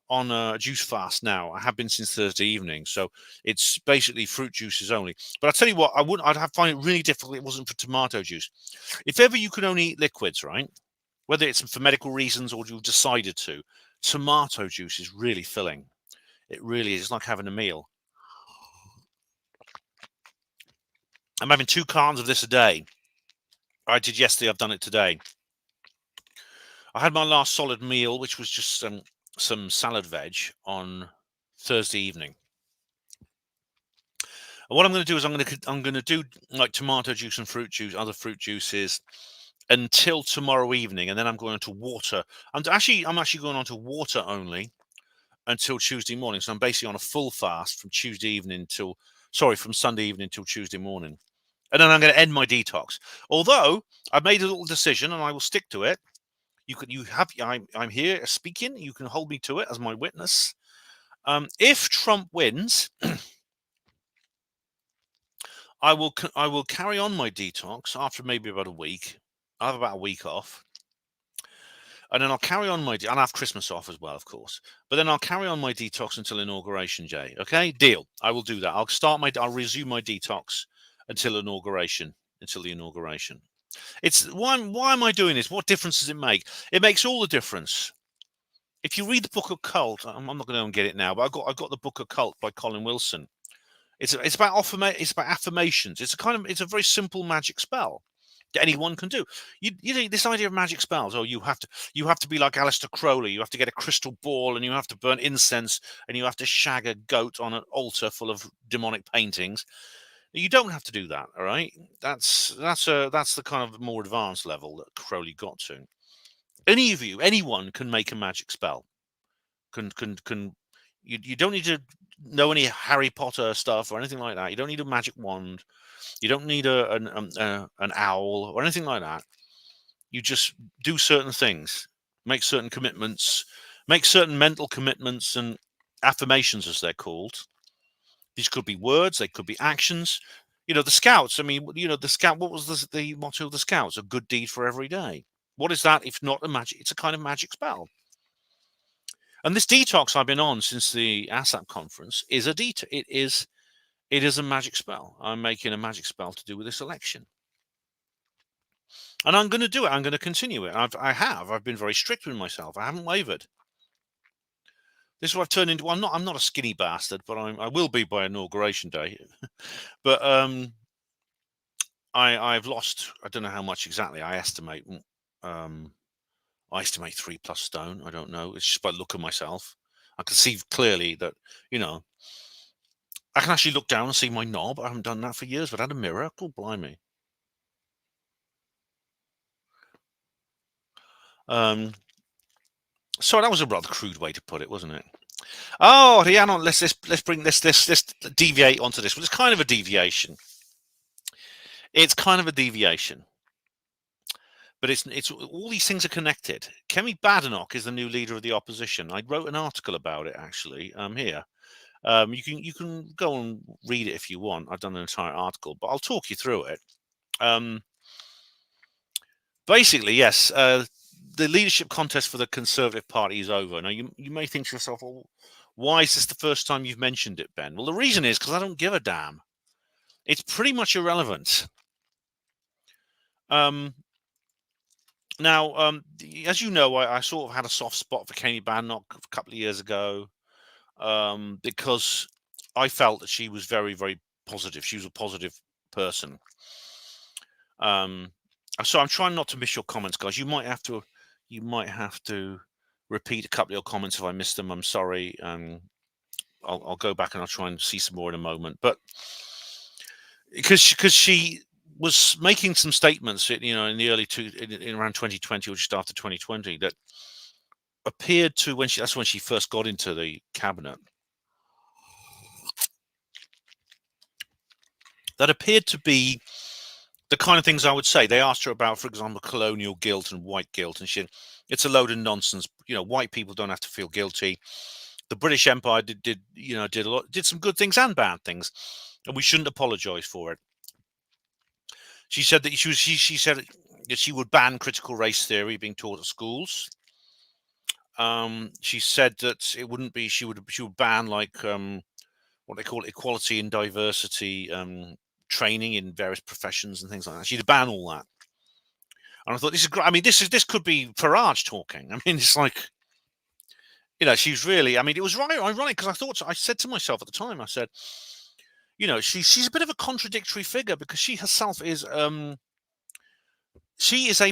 on a juice fast now. I have been since Thursday evening, so it's basically fruit juices only. But I tell you what, I'd find it really difficult if it wasn't for tomato juice. If ever you could only eat liquids, right? Whether it's for medical reasons or you've decided to, tomato juice is really filling. It really is. It's like having a meal. I'm having 2 cartons of this a day. I did yesterday. I've done it today. I had my last solid meal, which was just some salad veg on Thursday evening. And what I'm going to do is I'm going to do like tomato juice and fruit juice, other fruit juices, until tomorrow evening, and then I'm going to water. I'm actually going on to water only until Tuesday morning. So I'm basically on a full fast from from Sunday evening till Tuesday morning. And then I'm going to end my detox. Although I've made a little decision and I will stick to it. I'm here speaking. You can hold me to it as my witness. If Trump wins, I will carry on my detox after maybe about a week. I'll have about a week off. And then I'll carry on and I'll have Christmas off as well, of course. But then I'll carry on my detox until Inauguration Day. Okay, deal. I will do that. I'll resume my detox until the inauguration. It's why am I doing this? What difference does it make? It makes all the difference. If you read the book Occult, I'm not going to go and get it now, but I've got the book Occult by Colin Wilson. It's about affirmations. It's a very simple magic spell that anyone can do. You know, this idea of magic spells. Oh, you have to be like Aleister Crowley. You have to get a crystal ball and you have to burn incense and you have to shag a goat on an altar full of demonic paintings. You don't have to do that. All right, that's the kind of more advanced level that Crowley got to. Anyone can make a magic spell. You don't need to know any Harry Potter stuff or anything like that. You don't need a magic wand. You don't need an owl or anything like that. You just do certain things, make certain commitments, make certain mental commitments and affirmations, as they're called. These could be words, they could be actions. You know, the Scouts. I mean, you know, what was the motto of the Scouts? A good deed for every day. What is that if not a magic? It's a kind of magic spell. And this detox I've been on since the ASAP conference is a detox. It is a magic spell. I'm making a magic spell to do with this election. And I'm going to do it. I'm going to continue it. I've been very strict with myself. I haven't wavered. This is what I've turned into. I'm not a skinny bastard, but I will be by inauguration day. But I've lost. I don't know how much exactly. I estimate 3+ stone. I don't know. It's just by the look of myself. I can see clearly that, I can actually look down and see my knob. I haven't done that for years, but I had a mirror. Oh, blimey. So that was a rather crude way to put it, wasn't it? Oh, yeah. No, let's bring let's deviate onto this. Well, it's kind of a deviation. It's kind of a deviation. But it's all these things are connected. Kemi Badenoch is the new leader of the opposition. I wrote an article about it actually. Here, you can go and read it if you want. I've done an entire article, but I'll talk you through it. Basically, yes, the leadership contest for the Conservative Party is over. Now, you may think to yourself, well, why is this the first time you've mentioned it, Ben? Well, the reason is because I don't give a damn. It's pretty much irrelevant. Now, as you know, I sort of had a soft spot for Kemi Badenoch a couple of years ago, because I felt that she was very, very positive. She was a positive person. So I'm trying not to miss your comments, guys. You might have to repeat a couple of your comments if I missed them. I'm sorry. I'll go back and I'll try and see some more in a moment. But because she was making some statements, in the early in around 2020 or just after 2020, that appeared to that's when she first got into the cabinet. That appeared to be the kind of things I would say. They asked her about, for example, colonial guilt and white guilt, and it's a load of nonsense. White people don't have to feel guilty. The British Empire did some good things and bad things, and we shouldn't apologise for it. She said that she said that she would ban critical race theory being taught at schools. She said that it wouldn't be. She would ban what they call equality and diversity training in various professions and things like that. She'd ban all that. And I thought, this is great. I mean, this could be Farage talking. I mean, it's like, she's really. I mean, it was right ironic because I said to myself at the time, I said, she's a bit of a contradictory figure because she herself is a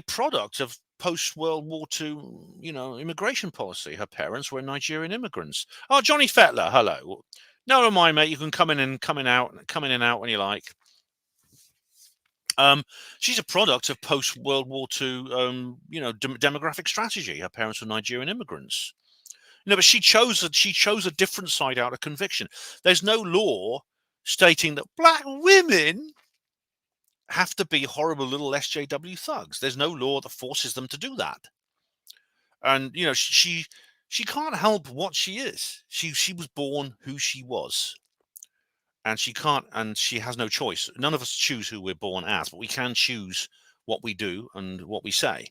product of post-World War II, immigration policy. Her parents were Nigerian immigrants. Oh, Johnny Fettler, hello. Never mind, mate. You can come in and out when you like. She's a product of post-World War II, demographic strategy. Her parents were Nigerian immigrants. But she chose a different side out of conviction. There's no law stating that black women have to be horrible little SJW thugs. There's no law that forces them to do that. And she can't help what she is. She was born who she was. And she can't, and she has no choice. None of us choose who we're born as, but we can choose what we do and what we say.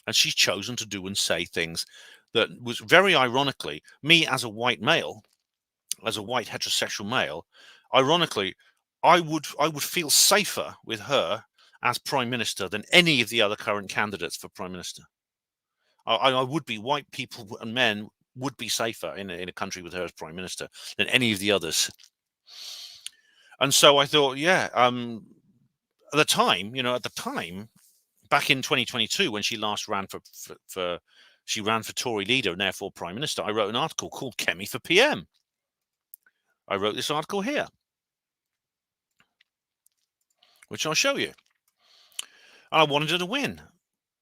And she's chosen to do and say things that was very ironically, me as a white male, as a white heterosexual male, ironically, I would feel safer with her as prime minister than any of the other current candidates for prime minister. I would be. White people and men would be safer in a country with her as prime minister than any of the others. And so I thought, at the time, back in 2022, when she last ran she ran for Tory leader and therefore prime minister, I wrote an article called Kemi for PM. I wrote this article here, which I'll show you. And I wanted her to win.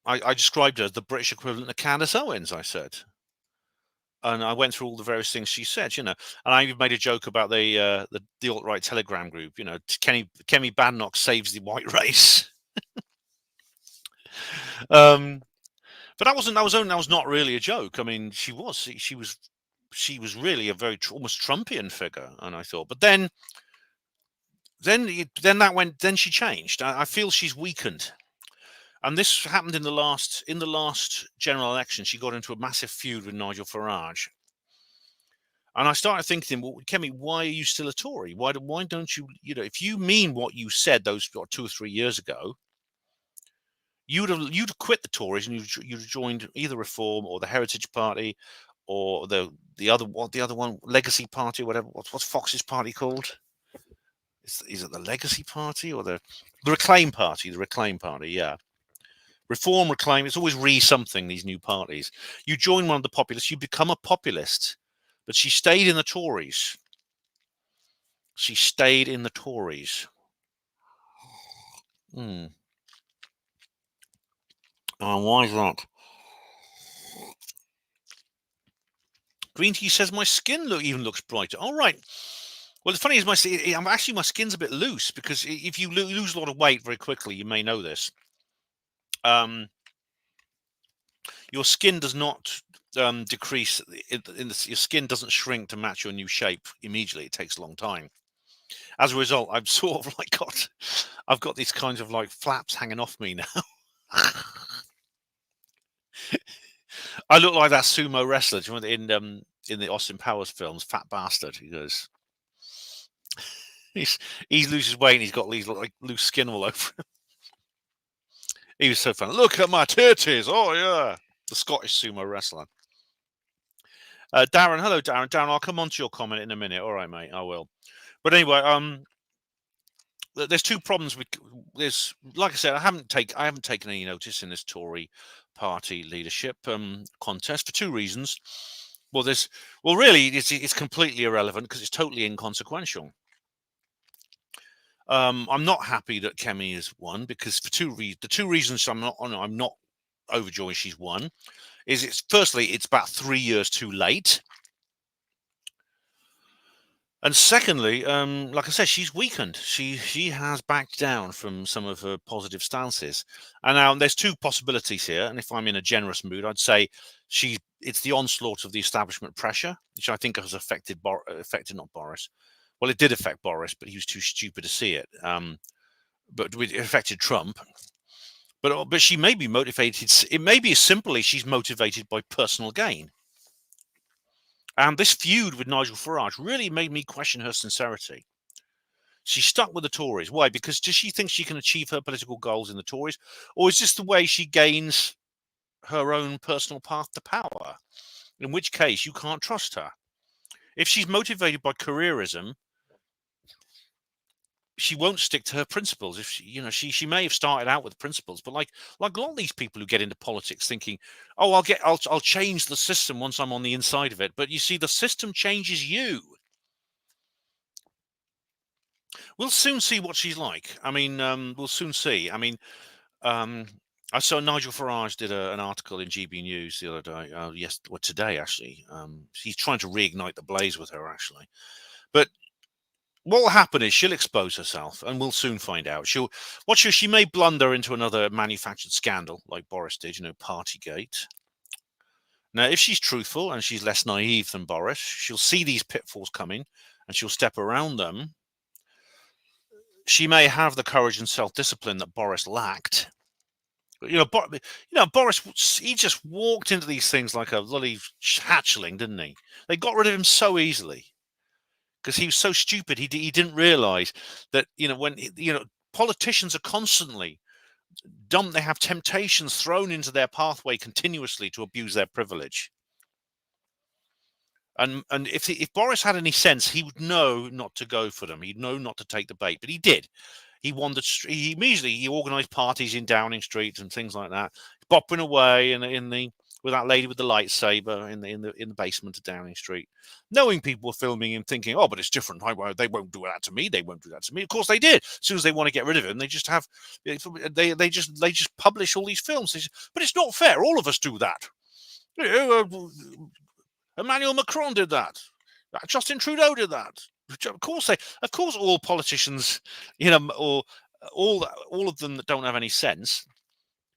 I described her as the British equivalent of Candace Owens, I said. And I went through all the various things she said, and I even made a joke about the alt-right Telegram group, Kemi Badenoch saves the white race. But that was not really a joke. I mean, she was really a very almost Trumpian figure, and I thought, but then she changed. I feel she's weakened. And this happened in the last general election. She got into a massive feud with Nigel Farage. And I started thinking, well, Kemi, why are you still a Tory? Why don't you, if you mean what you said those 2 or 3 years ago, you'd have quit the Tories and you'd have joined either Reform or the Heritage Party or the other one, Legacy Party, whatever. What's Fox's party called? Is it the Legacy Party or the Reclaim Party? The Reclaim Party, yeah. Reform, Reclaim. It's always something. These new parties. You join one of the populists, you become a populist. But she stayed in the Tories. She stayed in the Tories. Why is that? Green tea says my skin even looks brighter. All right. Well, the funny is my skin's a bit loose because if you lose a lot of weight very quickly, you may know this. Your skin does not decrease. Your skin doesn't shrink to match your new shape immediately. It takes a long time. As a result, I've sort of I've got these kinds of like flaps hanging off me now. I look like that sumo wrestler in the Austin Powers films, Fat Bastard. He goes, he loses weight and he's got these like loose skin all over him. He was so fun. Look at my titties. Oh yeah, the Scottish sumo wrestler. Darren, hello, Darren. Darren, I'll come on to your comment in a minute. All right, mate, I will. But anyway, there's two problems with this. Like I said, I haven't taken any notice in this Tory party leadership contest for two reasons. Well, really, it's completely irrelevant because it's totally inconsequential. I'm not happy that Kemi has won because for the two reasons I'm not overjoyed she's won is firstly it's about 3 years too late. And secondly, like I said, she's weakened. She has backed down from some of her positive stances. And now there's two possibilities here. And if I'm in a generous mood, I'd say it's the onslaught of the establishment pressure, which I think has affected not Boris. Well, it did affect Boris, but he was too stupid to see it. But it affected Trump. But she may be motivated. It may be as simple as she's motivated by personal gain. And this feud with Nigel Farage really made me question her sincerity. She's stuck with the Tories. Why? Because does she think she can achieve her political goals in the Tories? Or is this the way she gains her own personal path to power? In which case, you can't trust her. If she's motivated by careerism, she won't stick to her principles. If she may have started out with principles, but like a lot of these people who get into politics thinking, oh, I'll change the system once I'm on the inside of it. But you see, the system changes you. We'll soon see what she's like. I mean, we'll soon see. I mean, I saw Nigel Farage did an article in GB News the other day. Today actually. He's trying to reignite the blaze with her actually, but what will happen is she'll expose herself, and we'll soon find out. She may blunder into another manufactured scandal like Boris did, Partygate. Now, if she's truthful and she's less naive than Boris, she'll see these pitfalls coming and she'll step around them. She may have the courage and self-discipline that Boris lacked. Boris, he just walked into these things like a bloody hatchling, didn't he? They got rid of him so easily. Because he was so stupid, he didn't realize that when politicians are constantly dumped, they have temptations thrown into their pathway continuously to abuse their privilege. And if Boris had any sense, he would know not to go for them. He'd know not to take the bait, but he did. He wandered. He organised parties in Downing Street and things like that, bopping away with that lady with the lightsaber in the basement of Downing Street, knowing people were filming him, thinking, "Oh, but it's different. They won't do that to me. They won't do that to me." Of course, they did. As soon as they want to get rid of him, they just publish all these films. But it's not fair. All of us do that. Emmanuel Macron did that. Justin Trudeau did that. Of course, all politicians, or all of them that don't have any sense.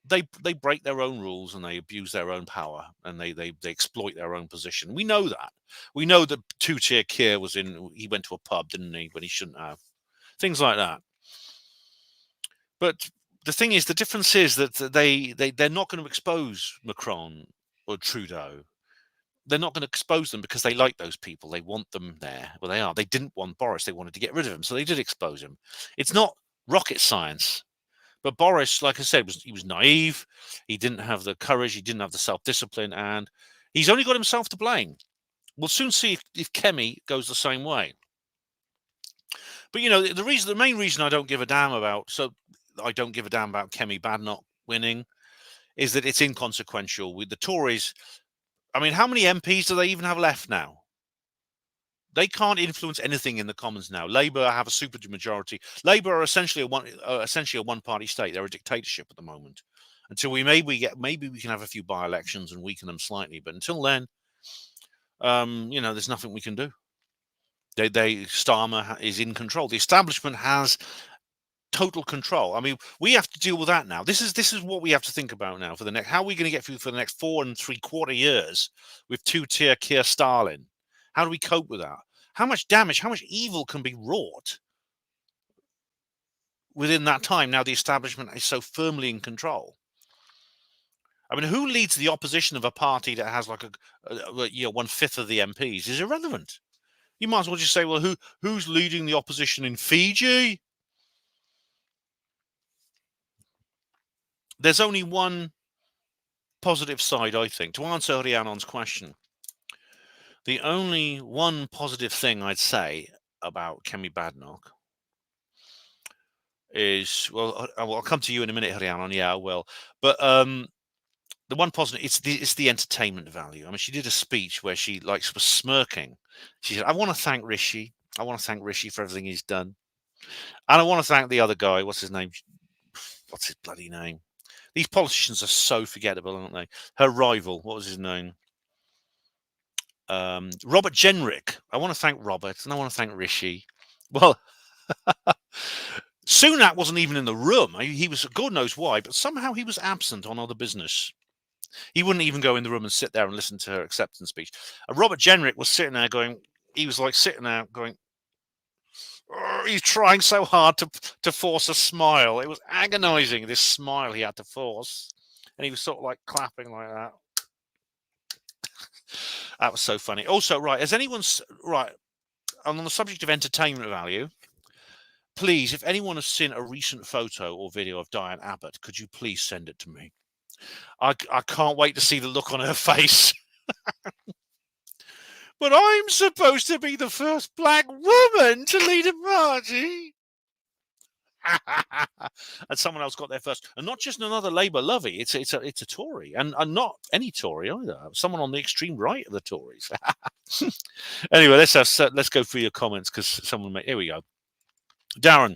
They break their own rules and they abuse their own power and they exploit their own position. We know that. We know that two-tier Keir he went to a pub, didn't he, when he shouldn't have. Things like that. But the thing is, the difference is that they're not going to expose Macron or Trudeau. They're not going to expose them because they like those people. They want them there. Well, they are. They didn't want Boris. They wanted to get rid of him. So they did expose him. It's not rocket science. But Boris, like I said, he was naive. He didn't have the courage. He didn't have the self-discipline, and he's only got himself to blame. We'll soon see if Kemi goes the same way. But the main reason I don't give a damn about Kemi Badenoch winning is that it's inconsequential. With the Tories, I mean, how many MPs do they even have left now? They can't influence anything in the Commons now. Labour have a supermajority. Labour are essentially a one-party state. They're a dictatorship at the moment. Until maybe we can have a few by-elections and weaken them slightly. But until then, there's nothing we can do. Starmer is in control. The establishment has total control. I mean, we have to deal with that now. This is what we have to think about now for the next. How are we going to get through for the next 4 3/4 years with two-tier Keir Starlin? How do we cope with that? How much damage, how much evil can be wrought within that time? Now the establishment is so firmly in control. I mean, who leads the opposition of a party that has like 1/5 of the MPs is irrelevant. You might as well just say, well, who's leading the opposition in Fiji? There's only one positive side, I think, to answer Rhiannon's question. The only one positive thing I'd say about Kemi Badenoch is, well, I'll come to you in a minute, Rhiannon. Yeah, I will. But the one positive, it's the entertainment value. I mean, she did a speech where she was smirking. She said, I want to thank Rishi. I want to thank Rishi for everything he's done. And I want to thank the other guy. What's his name? What's his bloody name? These politicians are so forgettable, aren't they? Her rival, what was his name? Robert Jenrick. I want to thank Robert, and I want to thank Rishi. Well, Sunak wasn't even in the room. He was, God knows why, but somehow he was absent on other business. He wouldn't even go in the room and sit there and listen to her acceptance speech. Robert Jenrick was sitting there going, oh, he's trying so hard to force a smile. It was agonizing, this smile he had to force. And he was sort of like clapping like that. That was so funny. Also, right, has anyone's right on the subject of entertainment value? Please, if anyone has seen a recent photo or video of Diane Abbott, could you please send it to me? I can't wait to see the look on her face. But I'm supposed to be the first black woman to lead a party. And someone else got there first, and not just another Labour lovey. It's a Tory, and not any Tory either. Someone on the extreme right of the Tories. Anyway, let's go through your comments because someone made. Here we go. Darren,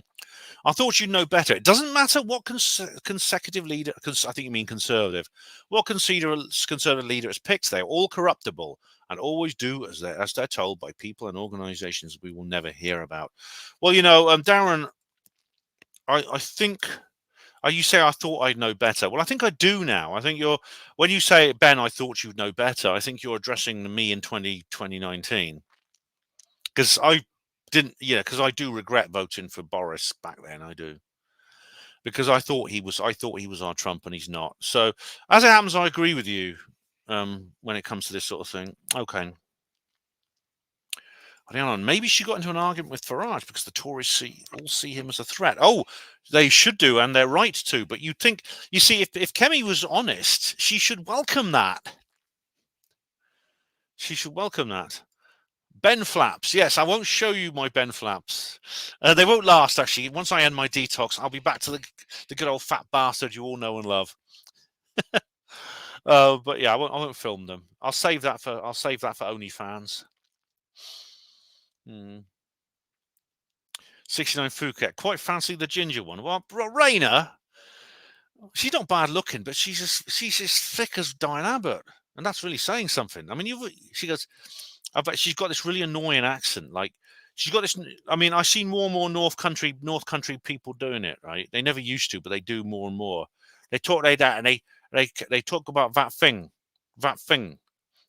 I thought you'd know better. It doesn't matter what consecutive leader. I think you mean conservative. What conservative leader is picked? They're all corruptible and always do as they're told by people and organisations we will never hear about. Well, Darren. I think you say I thought I'd know better. Well, I think I do now. I think when you say, Ben, I thought you'd know better, I think you're addressing me in 2019. Because I didn't, because I do regret voting for Boris back then. I do. Because I thought he was our Trump and he's not. So as it happens, I agree with you when it comes to this sort of thing. Okay. Maybe she got into an argument with Farage because the Tories all see him as a threat. Oh, they should do, and they're right to. But you see, if Kemi was honest, she should welcome that. She should welcome that. Ben flaps. Yes, I won't show you my Ben flaps. They won't last, actually. Once I end my detox, I'll be back to the good old fat bastard you all know and love. But yeah, I won't film them. I'll save that for OnlyFans. 69 Phuket. Quite fancy the ginger one. Well, Raina, she's not bad looking, but she's as thick as Diane Abbott, and that's really saying something. I mean, she goes, I bet she's got this really annoying accent. Like she's got this. I mean, I've seen more and more North Country people doing it. Right? They never used to, but they do more and more. They talk like that, and they talk about that thing.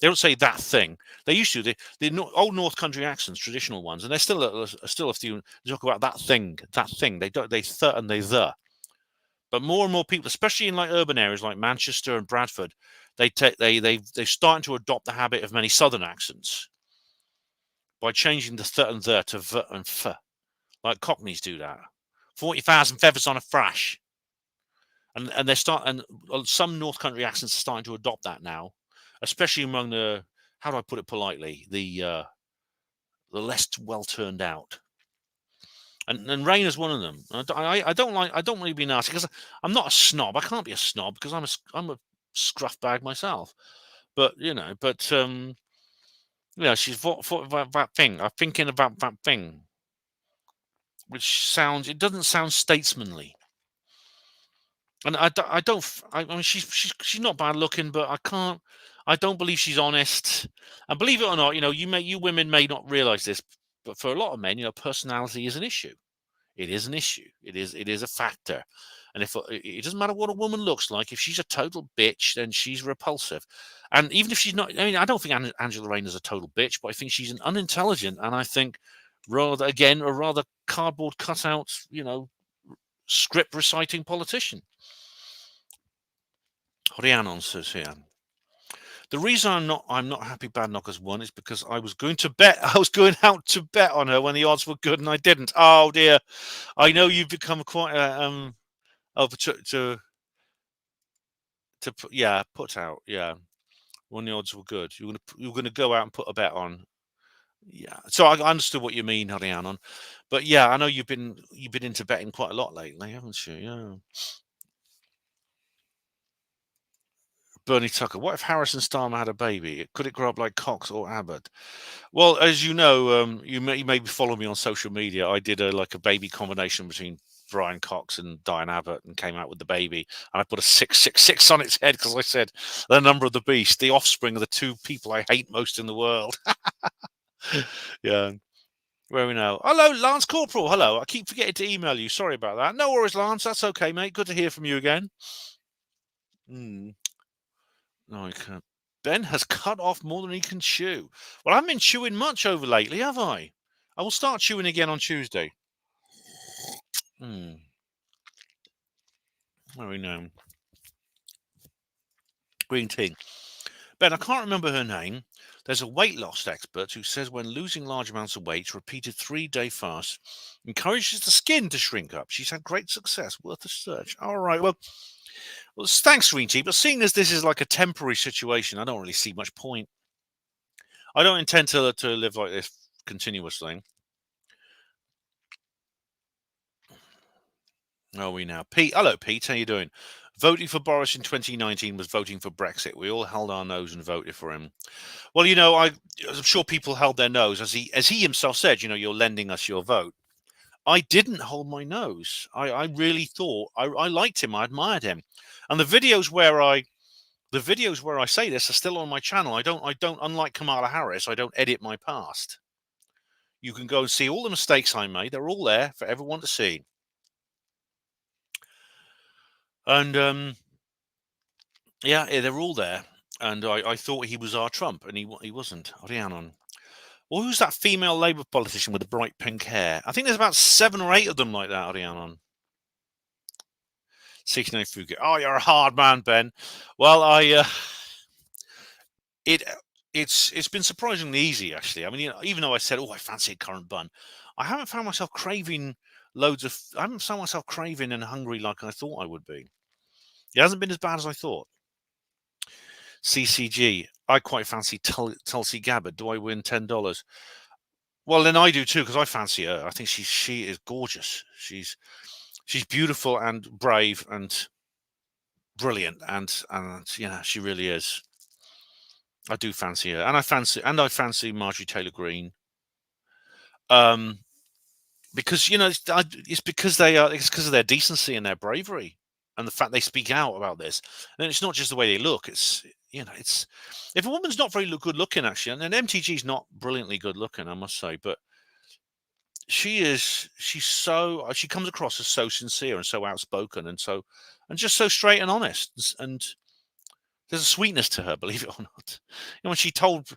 They don't say that thing. They used to. The old North Country accents, traditional ones, and there's still a few. They talk about that thing. They don't. They th and they the. But more and more people, especially in like urban areas like Manchester and Bradford, they're starting to adopt the habit of many Southern accents by changing the th and the to v and f, like Cockneys do that. 40,000 feathers on a thrash. and they're starting. And some North Country accents are starting to adopt that now, especially among the, how do I put it politely, the less well turned out. And Rain is one of them. I don't really be nasty because I'm not a snob. I can't be a snob because I'm a scruff bag myself. But she's thought about that thing. I'm thinking about that thing, which it doesn't sound statesmanly. And I mean, she's not bad looking, but I don't believe she's honest. And believe it or not, you women may not realize this, but for a lot of men, personality is an issue. It is an issue. It is a factor. And if it doesn't matter what a woman looks like, if she's a total bitch, then she's repulsive. And even if she's not, I mean, I don't think Angela Rayner is a total bitch, but I think she's an unintelligent, and I think a rather cardboard cutout, script reciting politician. Rhiannon says here, the reason I'm not happy Bad Knockers won is because I was going out to bet on her when the odds were good and I didn't. Oh dear. I know you've become quite put out, when the odds were good. You're gonna go out and put a bet on. Yeah. So I understood what you mean, Rhiannon. But yeah, I know you've been into betting quite a lot lately, haven't you? Yeah. Bernie Tucker. What if Harrison Starmer had a baby? Could it grow up like Cox or Abbott? Well, as you know, you may follow me on social media. I did a baby combination between Brian Cox and Diane Abbott and came out with the baby. And I put a 666 on its head because I said the number of the beast, the offspring of the two people I hate most in the world. Yeah. Where are we now? Hello, Lance Corporal. Hello. I keep forgetting to email you. Sorry about that. No worries, Lance. That's okay, mate. Good to hear from you again. No, I can't. Ben has cut off more than he can chew. Well, I haven't been chewing much over lately, have I? I will start chewing again on Tuesday. Where are we now? Green tea. Ben, I can't remember her name. There's a weight loss expert who says when losing large amounts of weight, repeated 3-day fast encourages the skin to shrink up. She's had great success. Worth a search. All right. Well, thanks, Green Tea. But seeing as this is like a temporary situation, I don't really see much point. I don't intend to live like this continuously. Are we now? Pete, hello, Pete. How you doing? Voting for Boris in 2019 was voting for Brexit. We all held our nose and voted for him. Well, I'm sure people held their nose, as he himself said. You're lending us your vote. I didn't hold my nose. I really thought I liked him. I admired him, and the videos where I say this are still on my channel. I don't. Unlike Kamala Harris, I don't edit my past. You can go and see all the mistakes I made. They're all there for everyone to see. And they're all there. And I thought he was our Trump, and he wasn't. Rhiannon. Well, who's that female Labour politician with the bright pink hair? I think there's about 7 or 8 of them like that, Rhiannon. Seeking no Fuga. Oh, you're a hard man, Ben. Well, it's been surprisingly easy, actually. I mean, even though I said, I fancy a currant bun, I haven't found myself craving I haven't found myself craving and hungry like I thought I would be. It hasn't been as bad as I thought. CCG. I quite fancy Tulsi Gabbard. Do I win $10? Well, then I do too, because I fancy her. I think she is gorgeous. She's beautiful and brave and brilliant, and she really is. I do fancy her, and I fancy Marjorie Taylor Greene. Because it's because of their decency and their bravery, and the fact they speak out about this. And it's not just the way they look. It's if a woman's not very good looking, actually, and MTG's not brilliantly good looking, I must say, but she comes across as so sincere and so outspoken and just so straight and honest, and there's a sweetness to her, believe it or not. When she told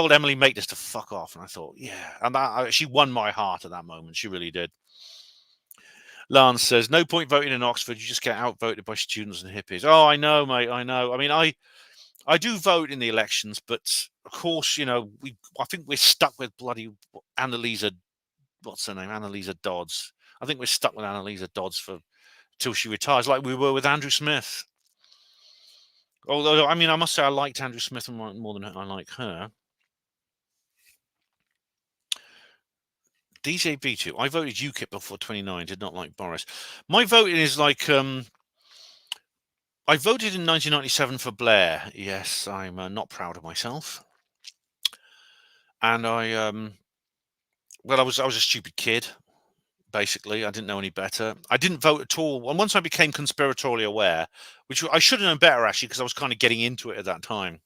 Emily Maitlis to fuck off, and I thought, yeah, and she won my heart at that moment. She really did. Lance says, no point voting in Oxford. You just get outvoted by students and hippies. Oh, I know, mate. I know. I mean, I do vote in the elections, but of course, I think we're stuck with bloody Annalisa. What's her name? Annalisa Dodds. I think we're stuck with Annalisa Dodds for till she retires, like we were with Andrew Smith. Although, I mean, I must say I liked Andrew Smith more than I like her. DJ B2, I voted UKIP before 29, did not like Boris. My voting is like, I voted in 1997 for Blair. Yes, I'm not proud of myself. And well, I was a stupid kid, basically. I didn't know any better. I didn't vote at all. And once I became conspiratorially aware, which I should have known better, actually, because I was kind of getting into it at that time.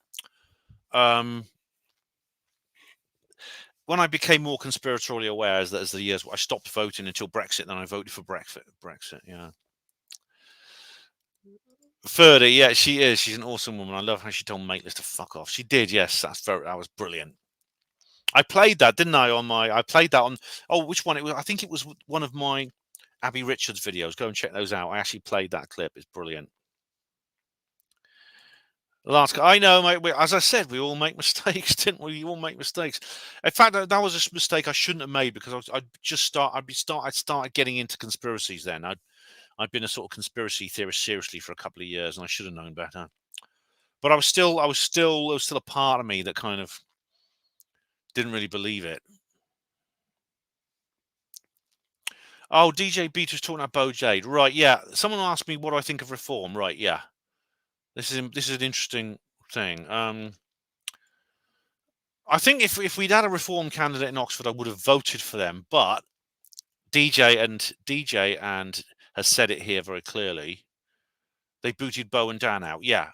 When I became more conspiratorially aware as the years, I stopped voting until Brexit. Then I voted for Brexit. Yeah. Ferdy, yeah, she is. She's an awesome woman. I love how she told Mateless to fuck off. She did, yes. That was brilliant. I played that, didn't I? I played that on. Oh, which one? It was. I think it was one of my Abby Richards videos. Go and check those out. I actually played that clip. It's brilliant. I know, mate. As I said, we all make mistakes, didn't we? We all make mistakes. In fact, that was a mistake I shouldn't have made because I'd started getting into conspiracies then. I'd been a sort of conspiracy theorist seriously for a couple of years, and I should have known better. But there was still a part of me that kind of didn't really believe it. Oh, DJ Beat was talking about Bo Jade, right? Yeah. Someone asked me what I think of reform, right? Yeah. This is an interesting thing. I think if we'd had a reform candidate in Oxford, I would have voted for them. But DJ has said it here very clearly. They booted Bo and Dan out. Yeah.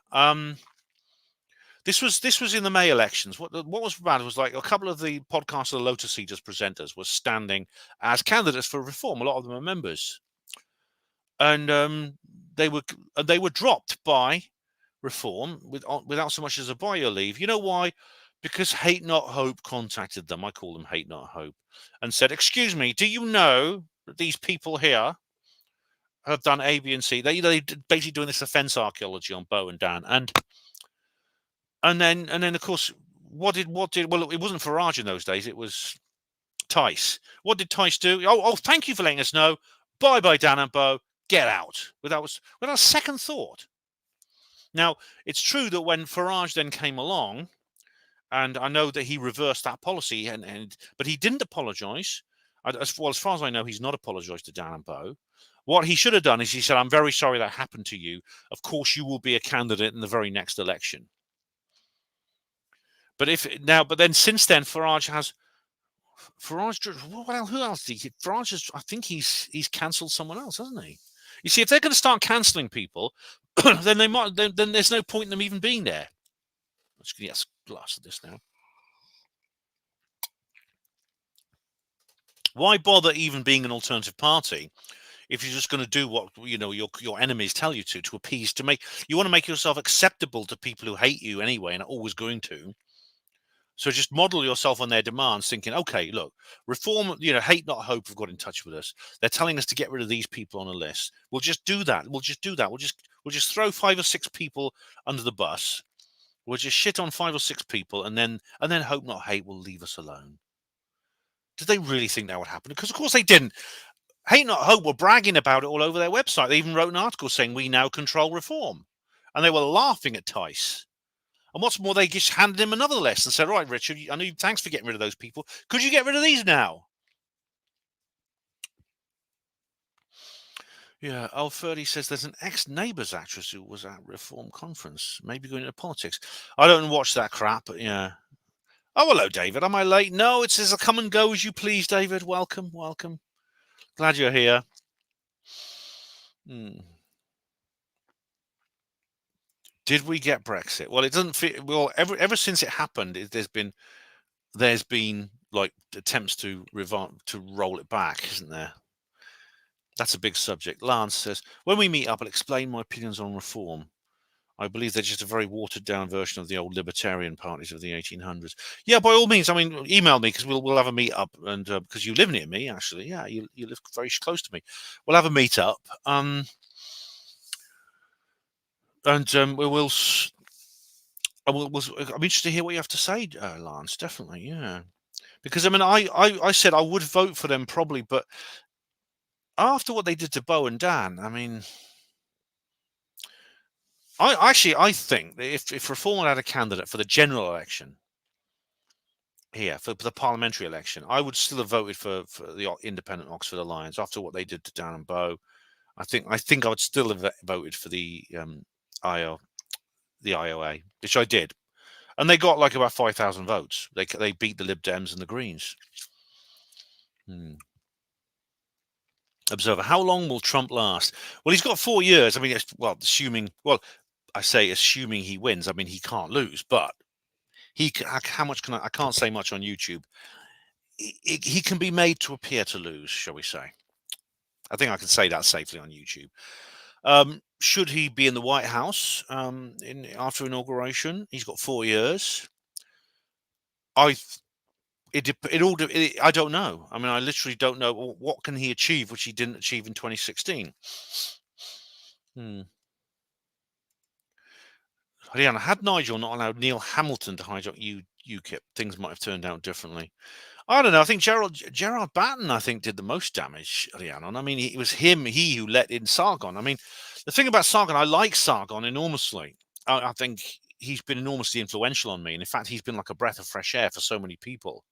This was in the May elections. What was bad was like a couple of the podcast of the Lotus Eaters presenters were standing as candidates for reform. A lot of them are members, and they were dropped by reform without so much as a bio leave. You know why? Because Hate Not Hope contacted them. I call them Hate Not Hope, and said, "Excuse me, do you know that these people here have done A, B, and C? They basically doing this offence archaeology on Bo and Dan, and then of course, what did well, it wasn't Farage in those days. It was Tice. What did Tice do? Oh, thank you for letting us know. Bye, Dan and Bo. Get out without a second thought." Now, it's true that when Farage then came along, and I know that he reversed that policy, but he didn't apologise. As far as I know, he's not apologised to Dan and Bo. What he should have done is he said, "I'm very sorry that happened to you. Of course, you will be a candidate in the very next election." But then since then, Farage. Who else? Farage I think he's cancelled someone else, hasn't he? You see, if they're going to start cancelling people, then they might. Then there's no point in them even being there. I'm just going to get a glass of this now. Why bother even being an alternative party if you're just going to do what your enemies tell you to appease, you want to make yourself acceptable to people who hate you anyway and are always going to. So just model yourself on their demands, thinking, okay, look, reform, Hate Not Hope have got in touch with us. They're telling us to get rid of these people on a list. We'll just do that. We'll just throw 5 or 6 people under the bus. We'll just shit on 5 or 6 people, and then Hope Not Hate will leave us alone. Did they really think that would happen? Because of course they didn't. Hate Not Hope were bragging about it all over their website. They even wrote an article saying we now control reform, and they were laughing at Tice. And what's more, they just handed him another list and said, "Right, Richard, I know. Thanks for getting rid of those people. Could you get rid of these now?" Yeah, Ferdy says there's an ex-Neighbours actress who was at Reform Conference, maybe going into politics. I don't watch that crap, but yeah. Oh, hello, David. Am I late? No, it says come and go as you please, David. Welcome. Glad you're here. Did we get Brexit? Well, it doesn't feel well. Ever since it happened, there's been like attempts to roll it back, isn't there? That's a big subject. Lance says, when we meet up, I'll explain my opinions on reform. I believe they're just a very watered-down version of the old libertarian parties of the 1800s. Yeah, by all means. I mean, email me because we'll have a meet up, and because you live near me, actually. Yeah, you live very close to me. We'll have a meet up. And we'll. I'm interested to hear what you have to say, Lance. Definitely, yeah. Because I mean, I said I would vote for them probably, but after what they did to Bo and Dan, I mean, I think that if Reform had a candidate for the general election here, for the parliamentary election, I would still have voted for the independent Oxford Alliance after what they did to Dan and Bo. I think I would still have voted for the IOA, which I did, and they got like about 5,000 votes. They beat the Lib Dems and the Greens. Observer, how long will Trump last? Well, he's got 4 years. I mean, assuming he wins. I mean, he can't lose, but how much can I can't say much on YouTube. He can be made to appear to lose, shall we say? I think I can say that safely on YouTube. Should he be in the White House after inauguration? He's got 4 years. I don't know. I mean, I literally don't know what can he achieve, which he didn't achieve in 2016. Rihanna, had Nigel not allowed Neil Hamilton to hijack UKIP, things might have turned out differently. I don't know. I think Gerard Batten, I think, did the most damage, Rihanna. I mean, it was he who let in Sargon. I mean, the thing about Sargon, I like Sargon enormously. I think he's been enormously influential on me. And in fact, he's been like a breath of fresh air for so many people.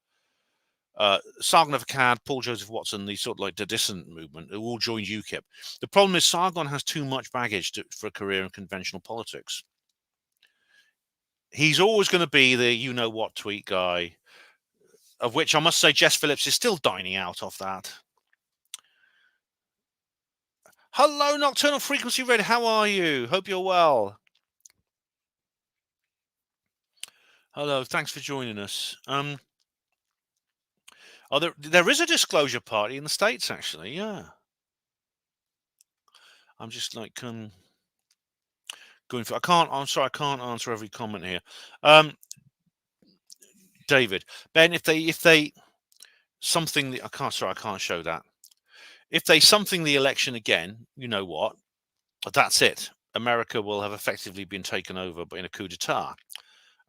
Sargon of Akkad, Paul Joseph Watson, the sort of like the dissident movement, who all joined UKIP. The problem is Sargon has too much baggage for a career in conventional politics. He's always going to be the you-know-what tweet guy, of which I must say Jess Phillips is still dining out off that. Hello, Nocturnal Frequency Red. How are you? Hope you're well. Hello, thanks for joining us. There is a disclosure party in the States, actually. Yeah. I'm just like going for. I'm sorry, I can't answer every comment here. David, Ben, if they something I can't show that. If they something the election again, you know what? That's it. America will have effectively been taken over in a coup d'etat,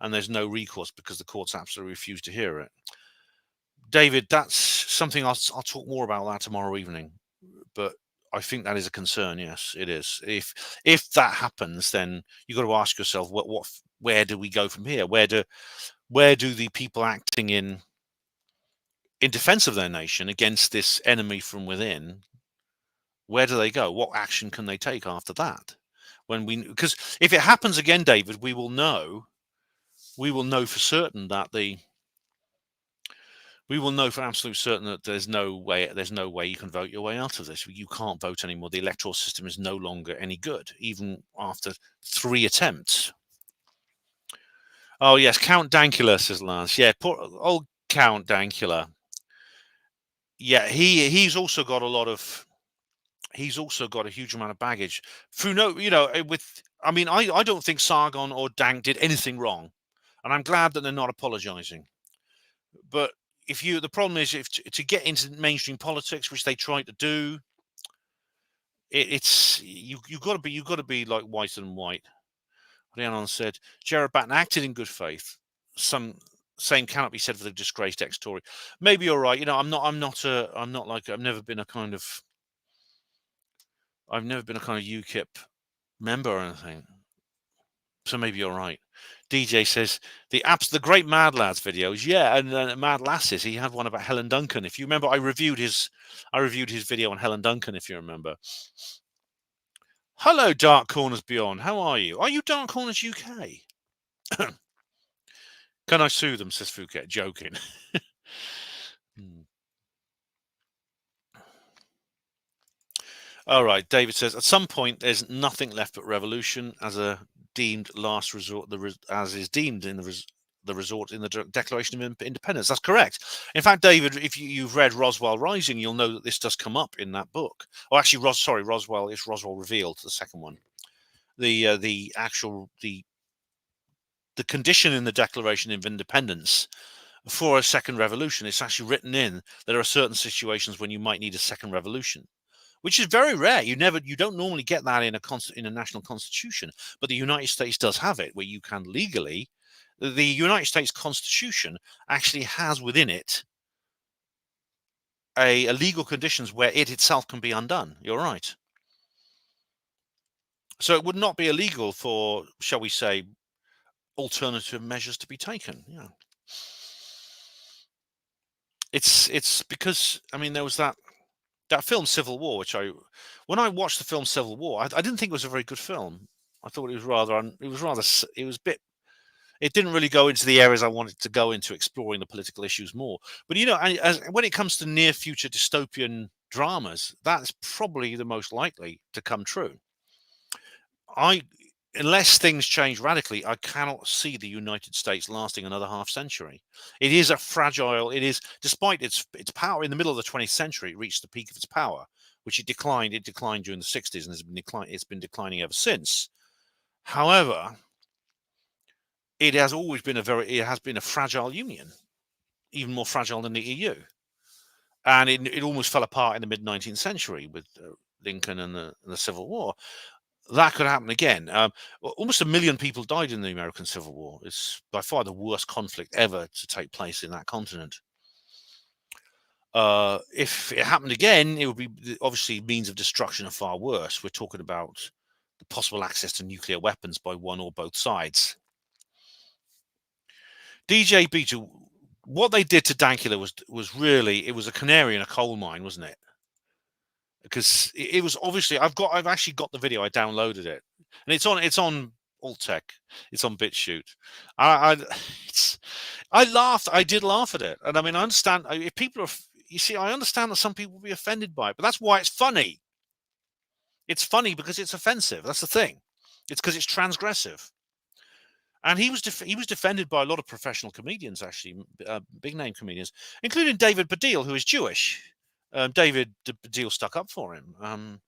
and there's no recourse because the courts absolutely refuse to hear it. David, that's something I'll talk more about that tomorrow evening, but I think that is a concern. Yes, it is. If that happens, then you've got to ask yourself, where do we go from here? Where do the people acting in defense of their nation against this enemy from within, where do they go? What action can they take after that? Because if it happens again, David, we will know for certain that we will know for absolute certain that there's no way you can vote your way out of this. You can't vote anymore. The electoral system is no longer any good, even after 3 attempts. Oh yes, Count Dankula, says Lance. Yeah, poor old Count Dankula. Yeah, he's also got a huge amount of baggage through I don't think Sargon or Dank did anything wrong, and I'm glad that they're not apologizing. But the problem is to get into mainstream politics, which they try to do, you've got to be like whiter than white. Rhiannon said Gerard Batten acted in good faith. Same cannot be said for the disgraced ex-Tory. Maybe you're right. I've never been a kind of UKIP member or anything. So maybe you're right. DJ says the great Mad Lads videos, yeah, and Mad Lasses. He had one about Helen Duncan. If you remember, I reviewed his video on Helen Duncan. If you remember. Hello, Dark Corners Beyond. How are you? Are you Dark Corners UK? Can I sue them? Says Phuket, joking. All right, David says at some point there's nothing left but revolution as a deemed last resort. As is deemed in the resort in the Declaration of Independence. That's correct. In fact, David, if you've read Roswell Rising, you'll know that this does come up in that book. Oh, actually, Roswell. It's Roswell Revealed, the second one. The condition in the Declaration of Independence for a second revolution. It's actually written in. There are certain situations when you might need a second revolution, which is very rare. You don't normally get that in a national constitution, but the United States does have it, where you can legally. The United States Constitution actually has within it a legal conditions where it itself can be undone. You're right. So it would not be illegal for, shall we say, alternative measures to be taken. Yeah. It's because, I mean, there was that film Civil War, which when I watched the film Civil War, I didn't think it was a very good film. I thought it was a bit. It didn't really go into the areas I wanted to go into, exploring the political issues more. But when it comes to near future dystopian dramas, that's probably the most likely to come true. Unless things change radically, I cannot see the United States lasting another half century. It is despite its power in the middle of the 20th century, it reached the peak of its power, which it declined. It declined during the 60s and it's been declining ever since. However, it has been a fragile union, even more fragile than the EU. And it almost fell apart in the mid 19th century with Lincoln and the Civil War. That could happen again. Almost 1 million people died in the American Civil War. It's by far the worst conflict ever to take place in that continent. If it happened again, it would be obviously means of destruction are far worse. We're talking about the possible access to nuclear weapons by one or both sides. DJ Beecher, what they did to Dankula was really, it was a canary in a coal mine, wasn't it? Because it was obviously, I've actually got the video. I downloaded it, and it's on Alltech. It's on BitChute. I laughed. I did laugh at it, and I mean, I understand if people are. You see, I understand that some people will be offended by it, but that's why it's funny. It's funny because it's offensive. That's the thing. It's because it's transgressive. And he was defended by a lot of professional comedians, actually, big name comedians, including David Baddiel, who is Jewish. David Baddiel stuck up for him.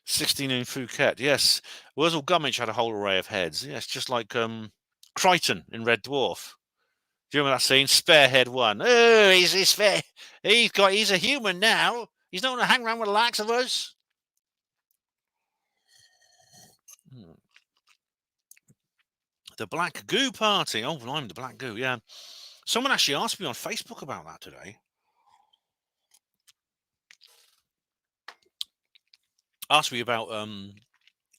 16 in Phuket, yes. Wurzel Gummidge had a whole array of heads. Yes, just like Crichton in Red Dwarf. Do you remember that scene? Sparehead one. Oh, he's fair. He's a human now. He's not going to hang around with the likes of us. The Black Goo Party. Oh, I'm the Black Goo. Yeah. Someone actually asked me on Facebook about that today. Asked me about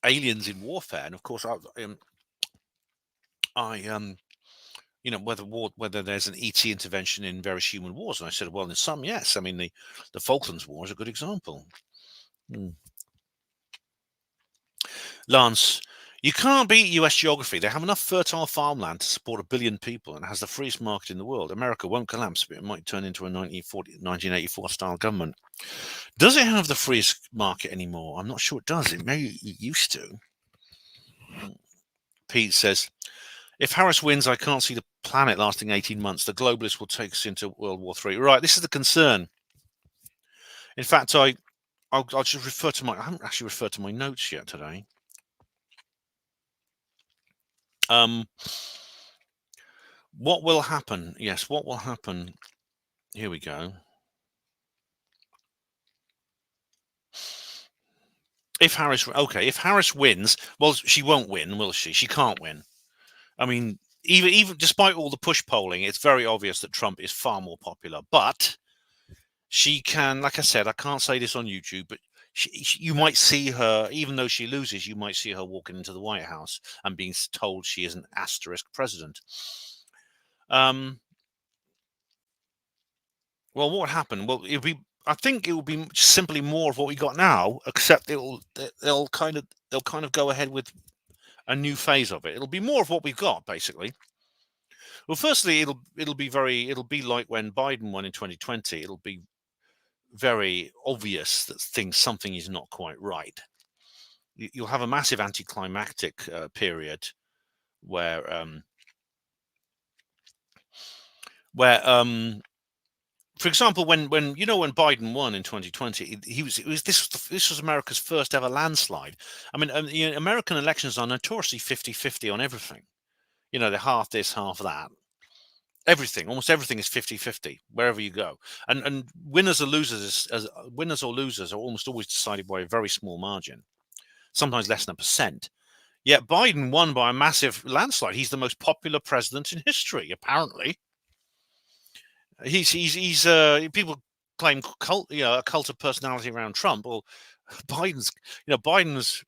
aliens in warfare, and of course, whether there's an ET intervention in various human wars, and I said, well, in some, yes. I mean, the Falklands War is a good example. Lance, you can't beat US geography. They have enough fertile farmland to support 1 billion people and has the freest market in the world. America won't collapse, but it might turn into a 1984 style government. Does it have the freest market anymore? I'm not sure it does. It used to. Pete says, if Harris wins, I can't see the planet lasting 18 months. The globalists will take us into World War III. Right, this is the concern. In fact, I'll just refer to I haven't actually referred to my notes yet today. What will happen? Yes, what will happen? Here we go. If Harris wins, well, she won't win, will she? She can't win. I mean, even despite all the push polling, it's very obvious that Trump is far more popular. But she can, like I said, I can't say this on YouTube, but you might see her, even though she loses, you might see her walking into the White House and being told she is an asterisk president. Well, what would happen? Well, I think it will be simply more of what we got now, except they'll kind of go ahead with a new phase of it. It'll be more of what we've got, basically. Well, firstly, it'll be like when Biden won in 2020. It'll be very obvious that something is not quite right. You'll have a massive anticlimactic period where for example, when Biden won in 2020, this was America's first ever landslide. I mean, American elections are notoriously 50-50 on everything. They're half this, half that. Everything, almost everything is 50-50 wherever you go, and winners or losers are almost always decided by a very small margin, sometimes less than 1%. Yet Biden won by a massive landslide. He's the most popular president in history, apparently. He's people claim a cult of personality around Trump. Well, Biden's,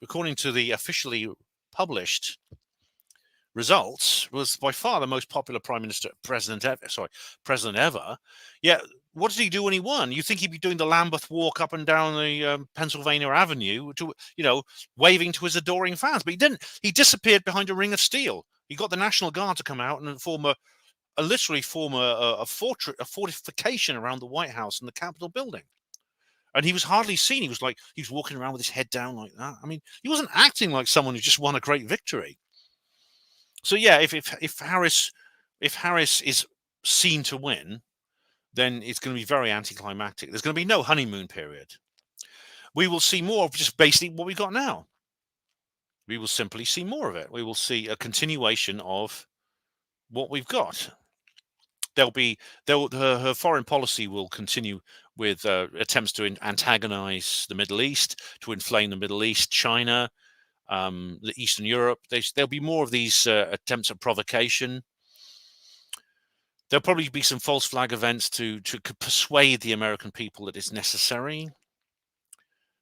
according to the officially published results, was by far the most popular president ever. Yeah, what did he do when he won? You think he'd be doing the Lambeth walk up and down the Pennsylvania Avenue, waving to his adoring fans, but he didn't. He disappeared behind a ring of steel. He got the National Guard to come out and literally form a fortification around the White House and the Capitol building. And he was hardly seen. He was walking around with his head down like that. I mean, he wasn't acting like someone who just won a great victory. So yeah, if Harris is seen to win, then it's going to be very anticlimactic. There's going to be no honeymoon period. We will see more of just basically what we got now. We will simply see more of it. We will see a continuation of what we've got. Her foreign policy will continue with attempts to antagonize the Middle East, to inflame the Middle East, China, the Eastern Europe. There'll be more of these attempts at provocation. There'll probably be some false flag events to persuade the American people that it's necessary.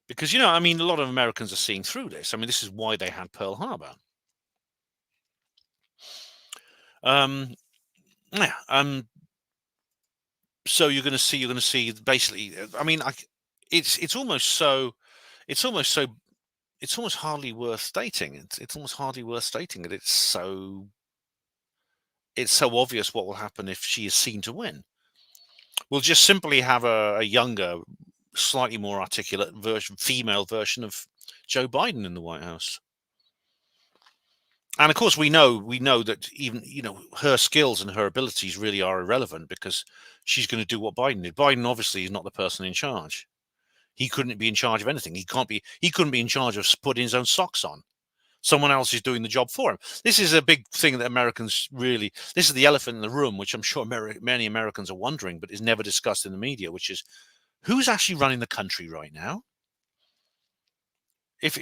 Because, a lot of Americans are seeing through this. I mean, this is why they had Pearl Harbor. So you're going to see basically. I mean, it's almost hardly worth stating. It's almost hardly worth stating that it's so obvious what will happen if she is seen to win. We'll just simply have a younger, slightly more articulate female version of Joe Biden in the White House. And of course, we know that even her skills and her abilities really are irrelevant because she's going to do what Biden did. Biden obviously is not the person in charge. He couldn't be in charge of anything. He couldn't be in charge of putting his own socks on. Someone else is doing the job for him. This is a big thing that Americans really. This is the elephant in the room, which I'm sure many Americans are wondering, but is never discussed in the media. Which is, who's actually running the country right now? If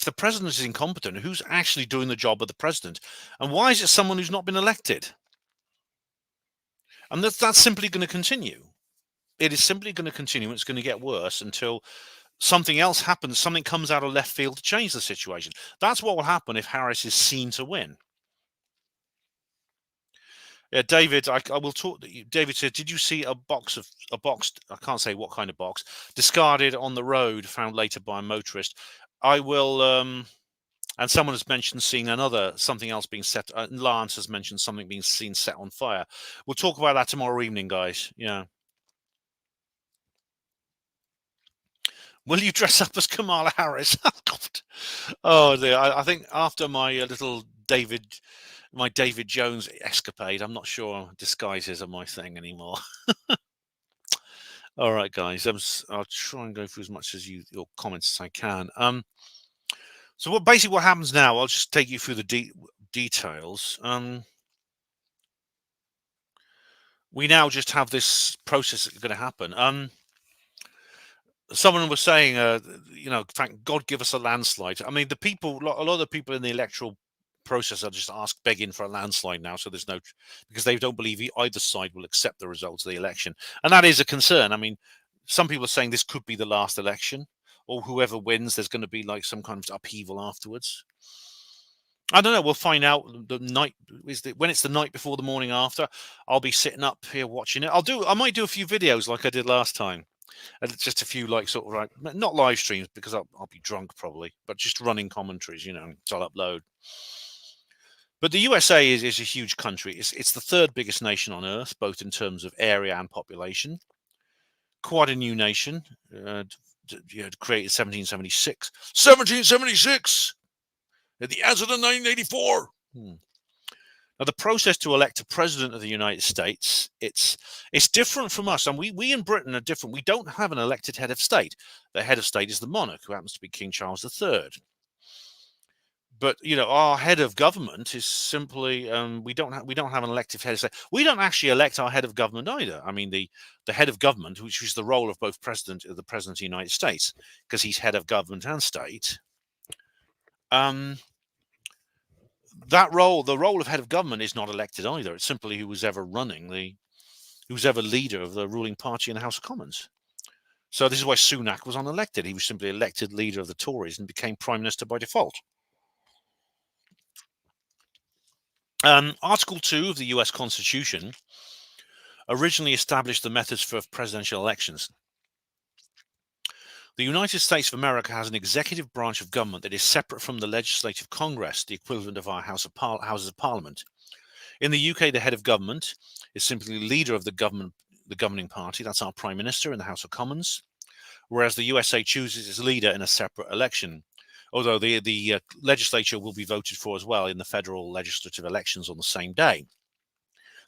the president is incompetent, who's actually doing the job of the president? And why is it someone who's not been elected? And that's simply going to continue. It is simply going to continue. It's going to get worse until something else happens. Something comes out of left field to change the situation. That's what will happen if Harris is seen to win. Yeah, David, I will talk. David said, "Did you see a box? I can't say what kind of box, discarded on the road, found later by a motorist." I will. And someone has mentioned seeing something else being set. Lance has mentioned something being seen set on fire. We'll talk about that tomorrow evening, guys. Yeah. Will you dress up as Kamala Harris? Oh dear! I think after my little David Jones escapade, I'm not sure disguises are my thing anymore. All right, guys. I'll try and go through as much as your comments as I can. So basically what happens now? I'll just take you through the details. We now just have this process that's going to happen. Someone was saying, thank God, give us a landslide. I mean, a lot of the people in the electoral process are just begging for a landslide now. So because they don't believe either side will accept the results of the election. And that is a concern. I mean, some people are saying this could be the last election, or whoever wins, there's going to be like some kind of upheaval afterwards. I don't know. We'll find out when it's the night before the morning after. I'll be sitting up here watching it. I might do a few videos like I did last time. Just a few not live streams because I'll be drunk probably, but just running commentaries, so I'll upload. But the USA is a huge country. It's the third biggest nation on earth, both in terms of area and population. Quite a new nation, created 1776. 1776! At the answer to 1984. Now, the process to elect a president of the United States, it's different from us. And we in Britain are different. We don't have an elected head of state. The head of state is the monarch, who happens to be King Charles III. But our head of government is simply we don't have an elected head of state. We don't actually elect our head of government either. I mean, the head of government, which is the role of both the president of the United States, because he's head of government and state. That role, the role of head of government, is not elected either. It's simply who was ever running who was ever leader of the ruling party in the House of Commons. So this is why Sunak was unelected. He was simply elected leader of the Tories and became Prime Minister by default. Article 2 of the US Constitution originally established the methods for presidential elections. The United States of America has an executive branch of government that is separate from the legislative Congress, the equivalent of our Houses of Parliament. In the UK, the head of government is simply leader of the governing party. That's our Prime Minister in the House of Commons, whereas the USA chooses its leader in a separate election, although the legislature will be voted for as well in the federal legislative elections on the same day.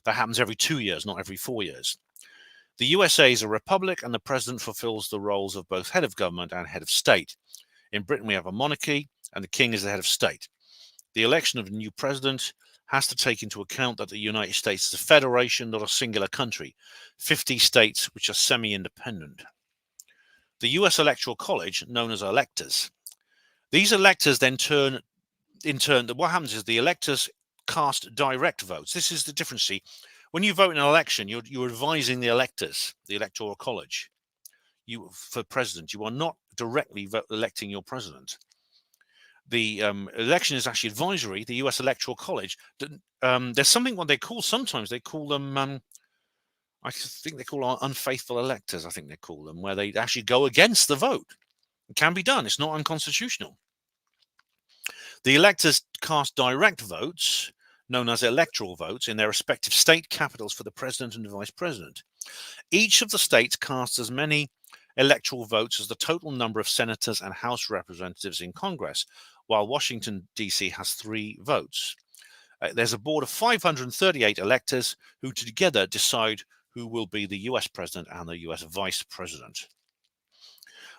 That happens every 2 years, not every 4 years. The USA is a republic, and the president fulfills the roles of both head of government and head of state. In Britain, we have a monarchy, and the king is the head of state. The election of a new president has to take into account that the United States is a federation, not a singular country. 50 states which are semi-independent. The US Electoral College, known as electors. These electors then what happens is the electors cast direct votes. This is the difference. See, when you vote in an election, you're advising the electors, the Electoral College, for president. You are not directly electing your president. The election is actually advisory. The US Electoral College, there's something what they call sometimes. They call them, I think they call unfaithful electors. I think they call them, where they actually go against the vote. It can be done. It's not unconstitutional. The electors cast direct votes, known as electoral votes, in their respective state capitals for the president and the vice president. Each of the states casts as many electoral votes as the total number of senators and House representatives in Congress, while Washington, D.C. has 3 votes. There's a board of 538 electors who together decide who will be the US president and the US vice president.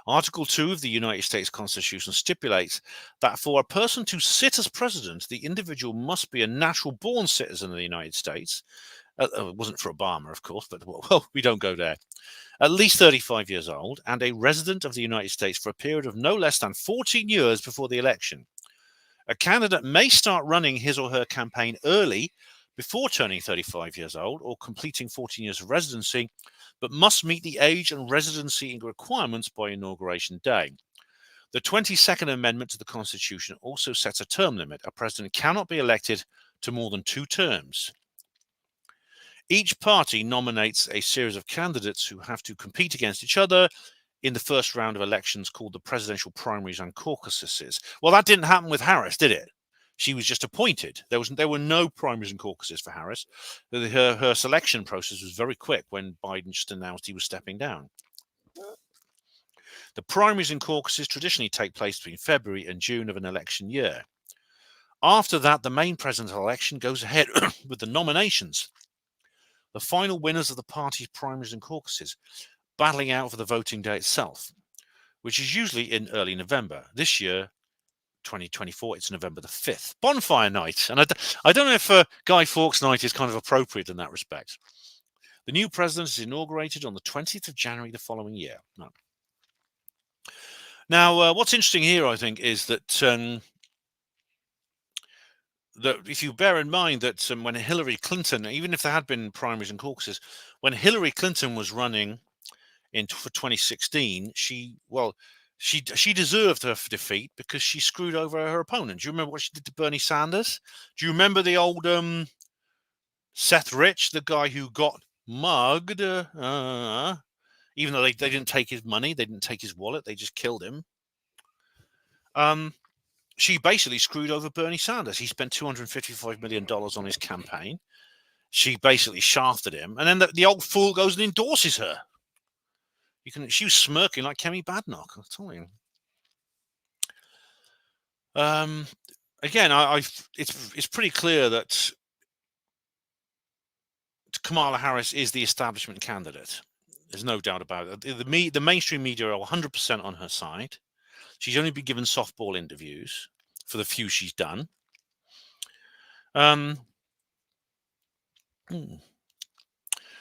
Article 2 of the United States Constitution stipulates that for a person to sit as president, the individual must be a natural-born citizen of the United States. It wasn't for Obama, of course, but well, we don't go there. At least 35 years old and a resident of the United States for a period of no less than 14 years before the election. A candidate may start running his or her campaign early, before turning 35 years old or completing 14 years of residency, but must meet the age and residency requirements by inauguration day. The 22nd Amendment to the Constitution also sets a term limit. A president cannot be elected to more than 2 terms. Each party nominates a series of candidates who have to compete against each other in the first round of elections called the presidential primaries and caucuses. Well, that didn't happen with Harris, did it? She was just appointed. There were no primaries and caucuses for Harris. Her selection process was very quick when Biden just announced he was stepping down. The primaries and caucuses traditionally take place between February and June of an election year. After that, the main presidential election goes ahead with the nominations. The final winners of the party's primaries and caucuses battling out for the voting day itself, which is usually in early November. This year, 2024, it's November the 5th. Bonfire night. And I don't know if Guy Fawkes night is kind of appropriate in that respect. The new president is inaugurated on the 20th of January the following year. No. Now, what's interesting here, I think, is that if you bear in mind that when Hillary Clinton, even if there had been primaries and caucuses, when Hillary Clinton was running for 2016, she deserved her defeat because she screwed over her opponent. Do you remember what she did to Bernie Sanders? Do you remember the old Seth Rich, the guy who got mugged, even though they didn't take his money, they didn't take his wallet, they just killed him. She basically screwed over Bernie Sanders. He spent $255 million on his campaign. She basically shafted him, and then the old fool goes and endorses her. She was smirking like Kemi Badnoch. I'm telling you. Again, it's pretty clear that Kamala Harris is the establishment candidate. There's no doubt about it. The mainstream media are 100% on her side. She's only been given softball interviews for the few she's done.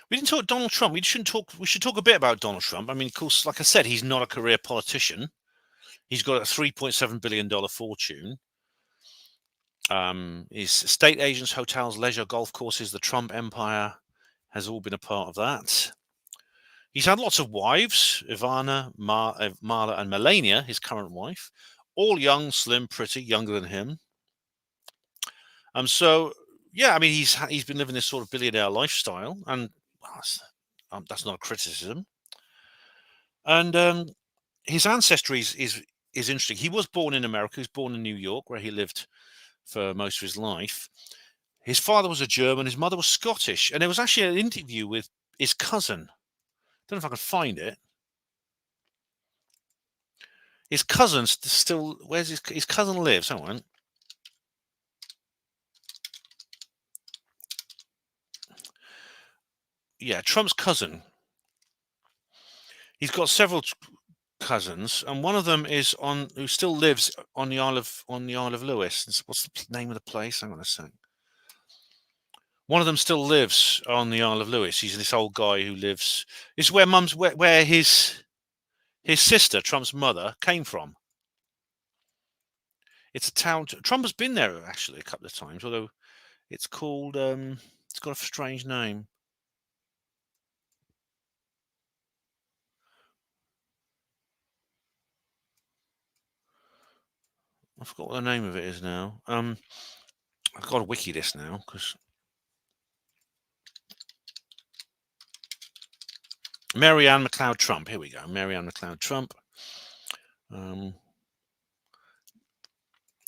We didn't talk Donald Trump. We should talk a bit about Donald Trump. I mean, of course, like I said, he's not a career politician. He's got a $3.7 billion fortune. His estate agents, hotels, leisure, golf courses, the Trump empire, has all been a part of that. He's had lots of wives, Ivana, Marla, and Melania, his current wife, all young, slim, pretty, younger than him. So yeah, I mean, he's been living this sort of billionaire lifestyle, and that's not a criticism. And his ancestry is interesting. He was born in America. He was born in New York, where he lived for most of his life. His father was a German. His mother was Scottish, and there was actually an interview with his cousin. Don't know if I can find it. His cousin still. Where's his cousin lives? Hang on. Yeah, Trump's cousin. He's got several cousins, and one of them is who still lives on the Isle of Lewis. What's the name of the place? Hang on a sec. One of them still lives on the Isle of Lewis. He's this old guy who lives. It's where his sister, Trump's mother, came from. It's a town. Trump has been there actually a couple of times, although it's called. It's got a strange name. I forgot what the name of it is now. I've got to wiki this now because Mary Ann McLeod Trump. Here we go. Mary Ann McLeod Trump.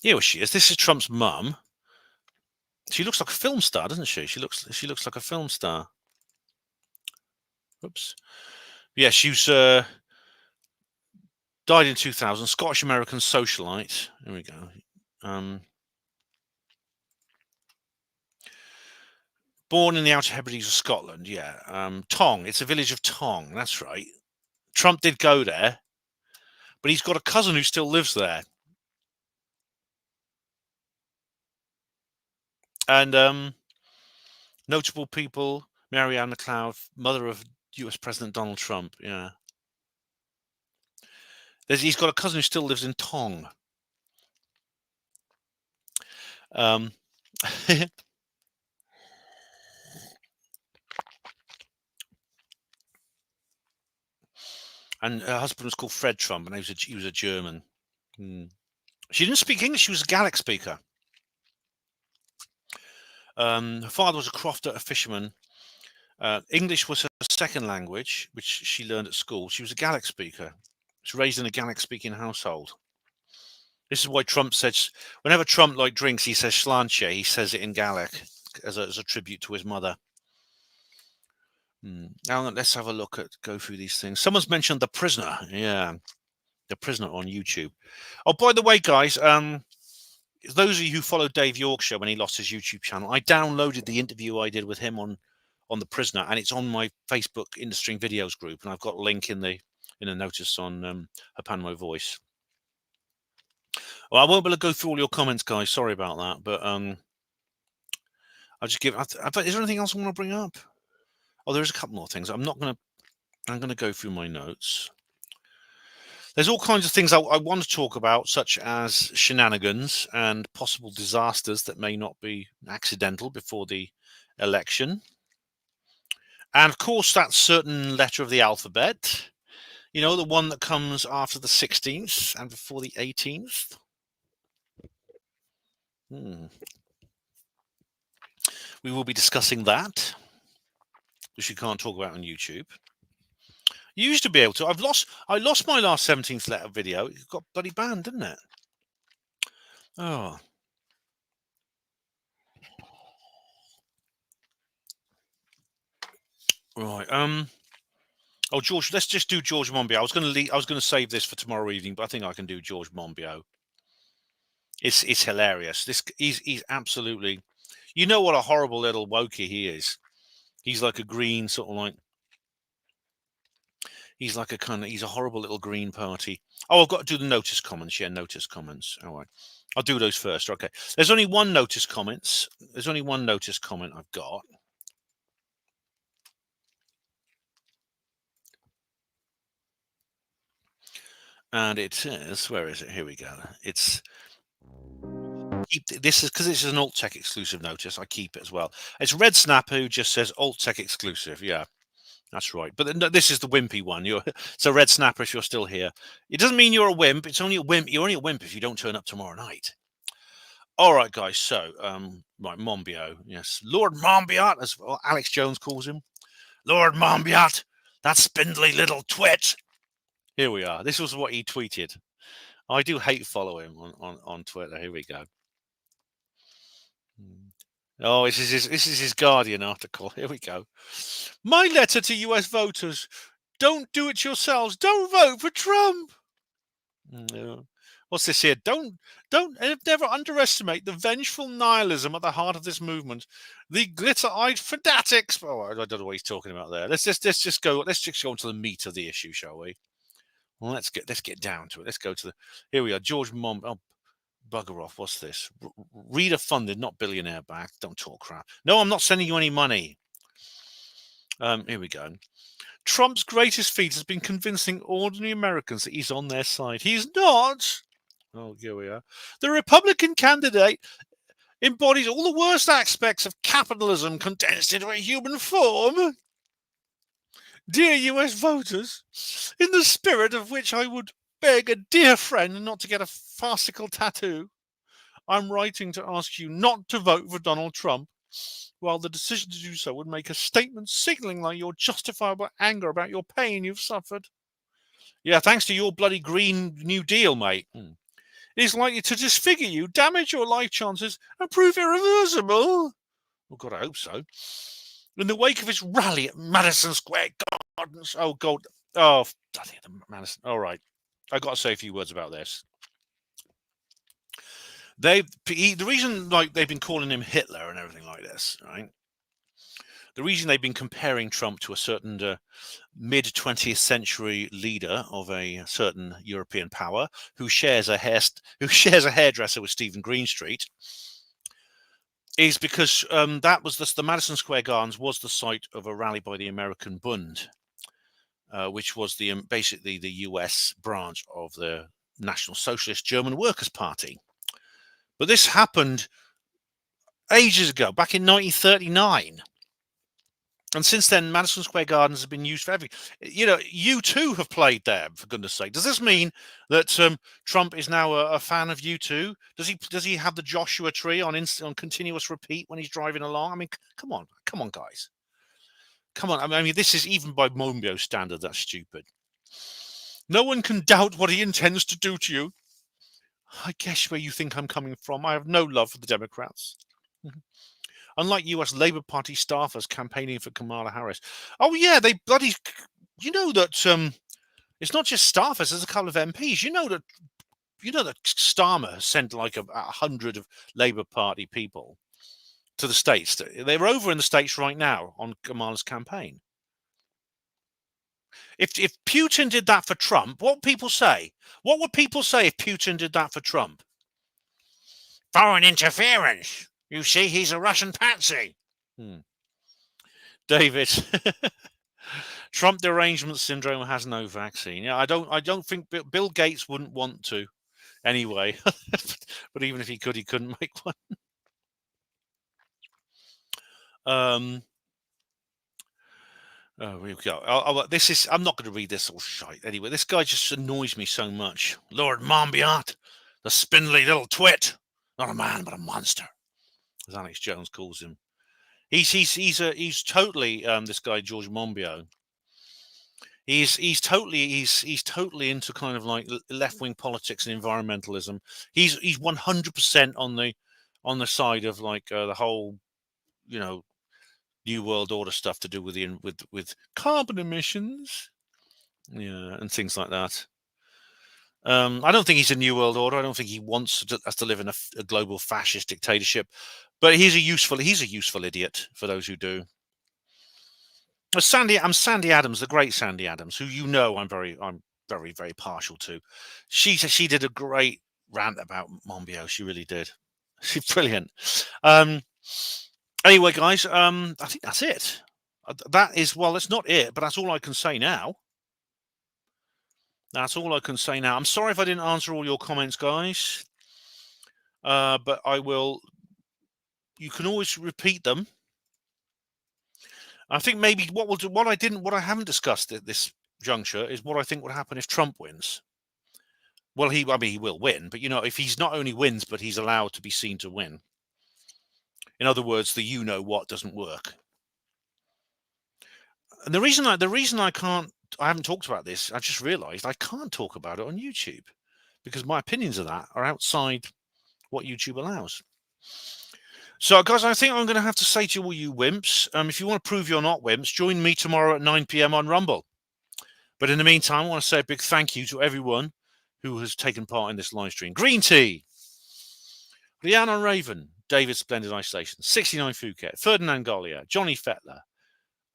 Here she is. This is Trump's mum. She looks like a film star, doesn't she? She looks like a film star. Oops. Yeah, she's died in 2000. Scottish American socialite. Here we go. Born in the Outer Hebrides of Scotland. Yeah. Tong. It's a village of Tong. That's right. Trump did go there, but he's got a cousin who still lives there. And notable people: Mary Ann McLeod, mother of U.S. President Donald Trump. Yeah. He's got a cousin who still lives in Tong. And her husband was called Fred Trump, and he was a German. She didn't speak English. She was a Gaelic speaker. Her father was a crofter, a fisherman. English was her second language, which she learned at school. She was a Gaelic speaker. She was raised in a Gaelic-speaking household. This is why Trump says, whenever Trump drinks, he says "Sláinte." He says it in Gaelic as a tribute to his mother. Now let's have a look go through these things. Someone's mentioned The Prisoner. Yeah, The Prisoner on YouTube. Oh, by the way, guys, those of you who followed Dave Yorkshire when he lost his YouTube channel, I downloaded the interview I did with him on The Prisoner, and it's on my Facebook Industry Videos group, and I've got a link in the notice on Hapanmo Voice. Well, I won't be able to go through all your comments, guys. Sorry about that, but I'll just give. Is there anything else I want to bring up? Oh, there's a couple more things. I'm going to go through my notes. There's all kinds of things I want to talk about, such as shenanigans and possible disasters that may not be accidental before the election. And of course, that certain letter of the alphabet, the one that comes after the 16th and before the 18th. We will be discussing that, which you can't talk about on YouTube. You used to be able to. I lost my last 17th letter video. It got bloody banned, didn't it? Oh. Right. Oh, George. Let's just do George Monbiot. I was going to save this for tomorrow evening, but I think I can do George Monbiot. It's hilarious. He's absolutely. You know what a horrible little wokey he is. He's like a green sort of like. He's like he's a horrible little green party. Oh, I've got to do the notice comments. Yeah, notice comments. All right. I'll do those first. Okay. There's only one notice comment I've got. And it says, where is it? Here we go. It's keep this is because this is an alt tech exclusive notice. I keep it as well. It's Red Snap who just says alt tech exclusive. Yeah, that's right. But this is the wimpy one. So Red Snapper, if you're still here, it doesn't mean you're a wimp. It's only a wimp. You're only a wimp if you don't turn up tomorrow night. All right, guys. So, right, Monbiot. Yes, Lord Monbiot, as Alex Jones calls him. Lord Monbiot, that spindly little twit. Here we are. This was what he tweeted. I do hate follow him on Twitter. Here we go. Oh, this is his Guardian article. Here we go. My letter to US voters. Don't do it yourselves. Don't vote for Trump. What's this here? Don't never underestimate the vengeful nihilism at the heart of this movement. The glitter-eyed fanatics. Oh, I don't know what he's talking about there. Let's just go on to the meat of the issue, shall we? Well, let's get down to it. Let's go to the. Here we are. George Mom. Oh, bugger off. What's this? Reader funded, not billionaire backed. Don't talk crap. No, I'm not sending you any money. Here we go. Trump's greatest feat has been convincing ordinary Americans that he's on their side. He's not. Oh, here we are. The Republican candidate embodies all the worst aspects of capitalism condensed into a human form. Dear US voters, in the spirit of which I would beg a dear friend not to get a farcical tattoo, I'm writing to ask you not to vote for Donald Trump, while the decision to do so would make a statement signaling like your justifiable anger about your pain you've suffered. Yeah, thanks to your bloody Green New Deal, mate. It is likely to disfigure you, damage your life chances, and prove irreversible. Oh, God, I hope so. In the wake of his rally at Madison Square Gardens. Oh, God. Oh, bloody Madison. All right. I've got to say a few words about this. The reason they've been calling him Hitler and everything like this, right? The reason they've been comparing Trump to a certain mid-20th century leader of a certain European power who shares a hairdresser with Stephen Greenstreet is because that was the Madison Square Gardens was the site of a rally by the American Bund, which was basically the US branch of the National Socialist German Workers' Party. But this happened ages ago, back in 1939. And since then, Madison Square Gardens has been used for everything. U2 have played there, for goodness sake. Does this mean that Trump is now a fan of U2? Does he have the Joshua Tree on continuous repeat when he's driving along? I mean, come on, guys. Come on. I mean, this is even by Monbiot standard, that's stupid. No one can doubt what he intends to do to you. I guess where you think I'm coming from. I have no love for the Democrats. Unlike US Labour Party staffers campaigning for Kamala Harris. Oh, yeah, they bloody... You know that it's not just staffers, there's a couple of MPs. You know that Starmer sent like 100 of Labour Party people to the States. They're over in the States right now on Kamala's campaign. If Putin did that for Trump, what would people say? What would people say if Putin did that for Trump? Foreign interference. You see, he's a Russian patsy. David, Trump derangement syndrome has no vaccine. Yeah, I don't think Bill Gates wouldn't want to, anyway. But even if he could, he couldn't make one. Oh, here we go. I'm not going to read this all shite. Anyway, this guy just annoys me so much. Lord Monbiot, the spindly little twit. Not a man, but a monster, as Alex Jones calls him. He's totally this guy George Monbiot. He's totally into kind of like left-wing politics and environmentalism. He's 100% on the side of like the whole, New World Order stuff to do with carbon emissions, and things like that. I don't think he's a New World Order. I don't think he wants us to live in a global fascist dictatorship. But he's a useful idiot for those who do. I'm Sandy Adams, the great Sandy Adams, who I'm very, very partial to. She did a great rant about Monbiot. She really did. She's brilliant. Anyway, guys, I think that's it. It's not it, but that's all I can say now. That's all I can say now. I'm sorry if I didn't answer all your comments, guys. but I will. You can always repeat them. I think maybe what we'll do, what I haven't discussed at this juncture is what I think would happen if Trump wins. Well, he will win, but if he's not only wins, but he's allowed to be seen to win. In other words, the you-know-what doesn't work. And the reason I haven't talked about this, I just realised I can't talk about it on YouTube because my opinions of that are outside what YouTube allows. So, guys, I think I'm going to have to say to all you wimps, if you want to prove you're not wimps, join me tomorrow at 9 p.m. on Rumble. But in the meantime, I want to say a big thank you to everyone who has taken part in this live stream. Green Tea, Rhiannon Raven, David Splendid Isolation, 69 Phuket, Ferdinand Gollier, Johnny Fettler,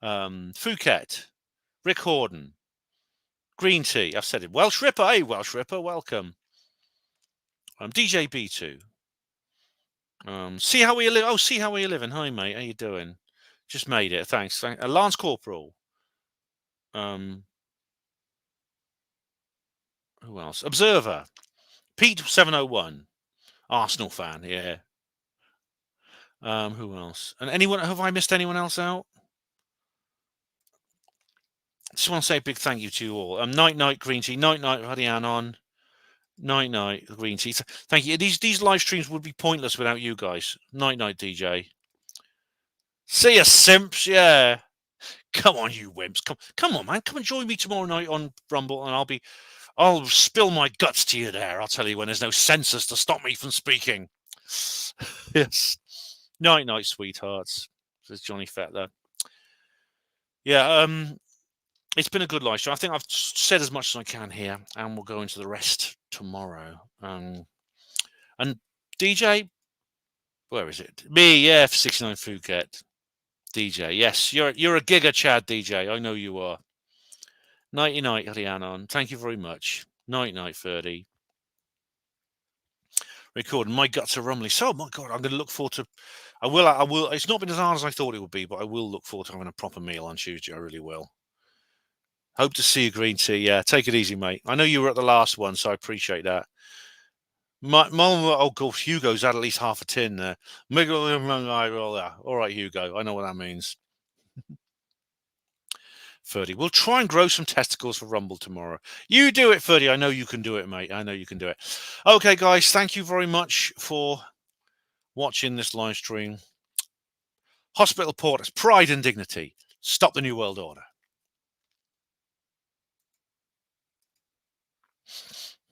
Phuket, Rick Horden, Green Tea, I've said it, Welsh Ripper, hey, Welsh Ripper, welcome. DJ B2. See how we live. Oh, see how we living. Hi, mate. How you doing? Just made it. Thanks. Lance Corporal. Who else? Observer. Pete 701. Arsenal fan. Yeah. Who else? And anyone? Have I missed anyone else out? Just want to say a big thank you to you all. Night Green Tea. Night Harianon. Night Green Tea. Thank you. These live streams would be pointless without you guys. Night DJ. See ya, simps. Yeah. Come on, you wimps. Come on, man. Come and join me tomorrow night on Rumble, and I'll spill my guts to you there. I'll tell you when there's no censors to stop me from speaking. Yes. Night, sweethearts, says Johnny Fettler. Yeah, it's been a good live show. I think I've said as much as I can here, and we'll go into the rest tomorrow. And DJ, where is it? Me, yeah, for 69 Phuket. DJ, yes, you're a Giga Chad DJ. I know you are. Nighty night, Rhiannon. Thank you very much. Night, Ferdy. Recording. My guts are rumbling. So, my God, I'm going to look forward to. I will. It's not been as hard as I thought it would be, but I will look forward to having a proper meal on Tuesday. I really will. Hope to see you, Green Tea. Yeah, take it easy, mate. I know you were at the last one, so I appreciate that. Oh, gosh, Hugo's had at least half a tin there. All right, Hugo. I know what that means. Ferdy, we'll try and grow some testicles for Rumble tomorrow. You do it, Ferdy. I know you can do it, mate. I know you can do it. Okay, guys, thank you very much for watching this live stream. Hospital Porters, pride and dignity. Stop the New World Order.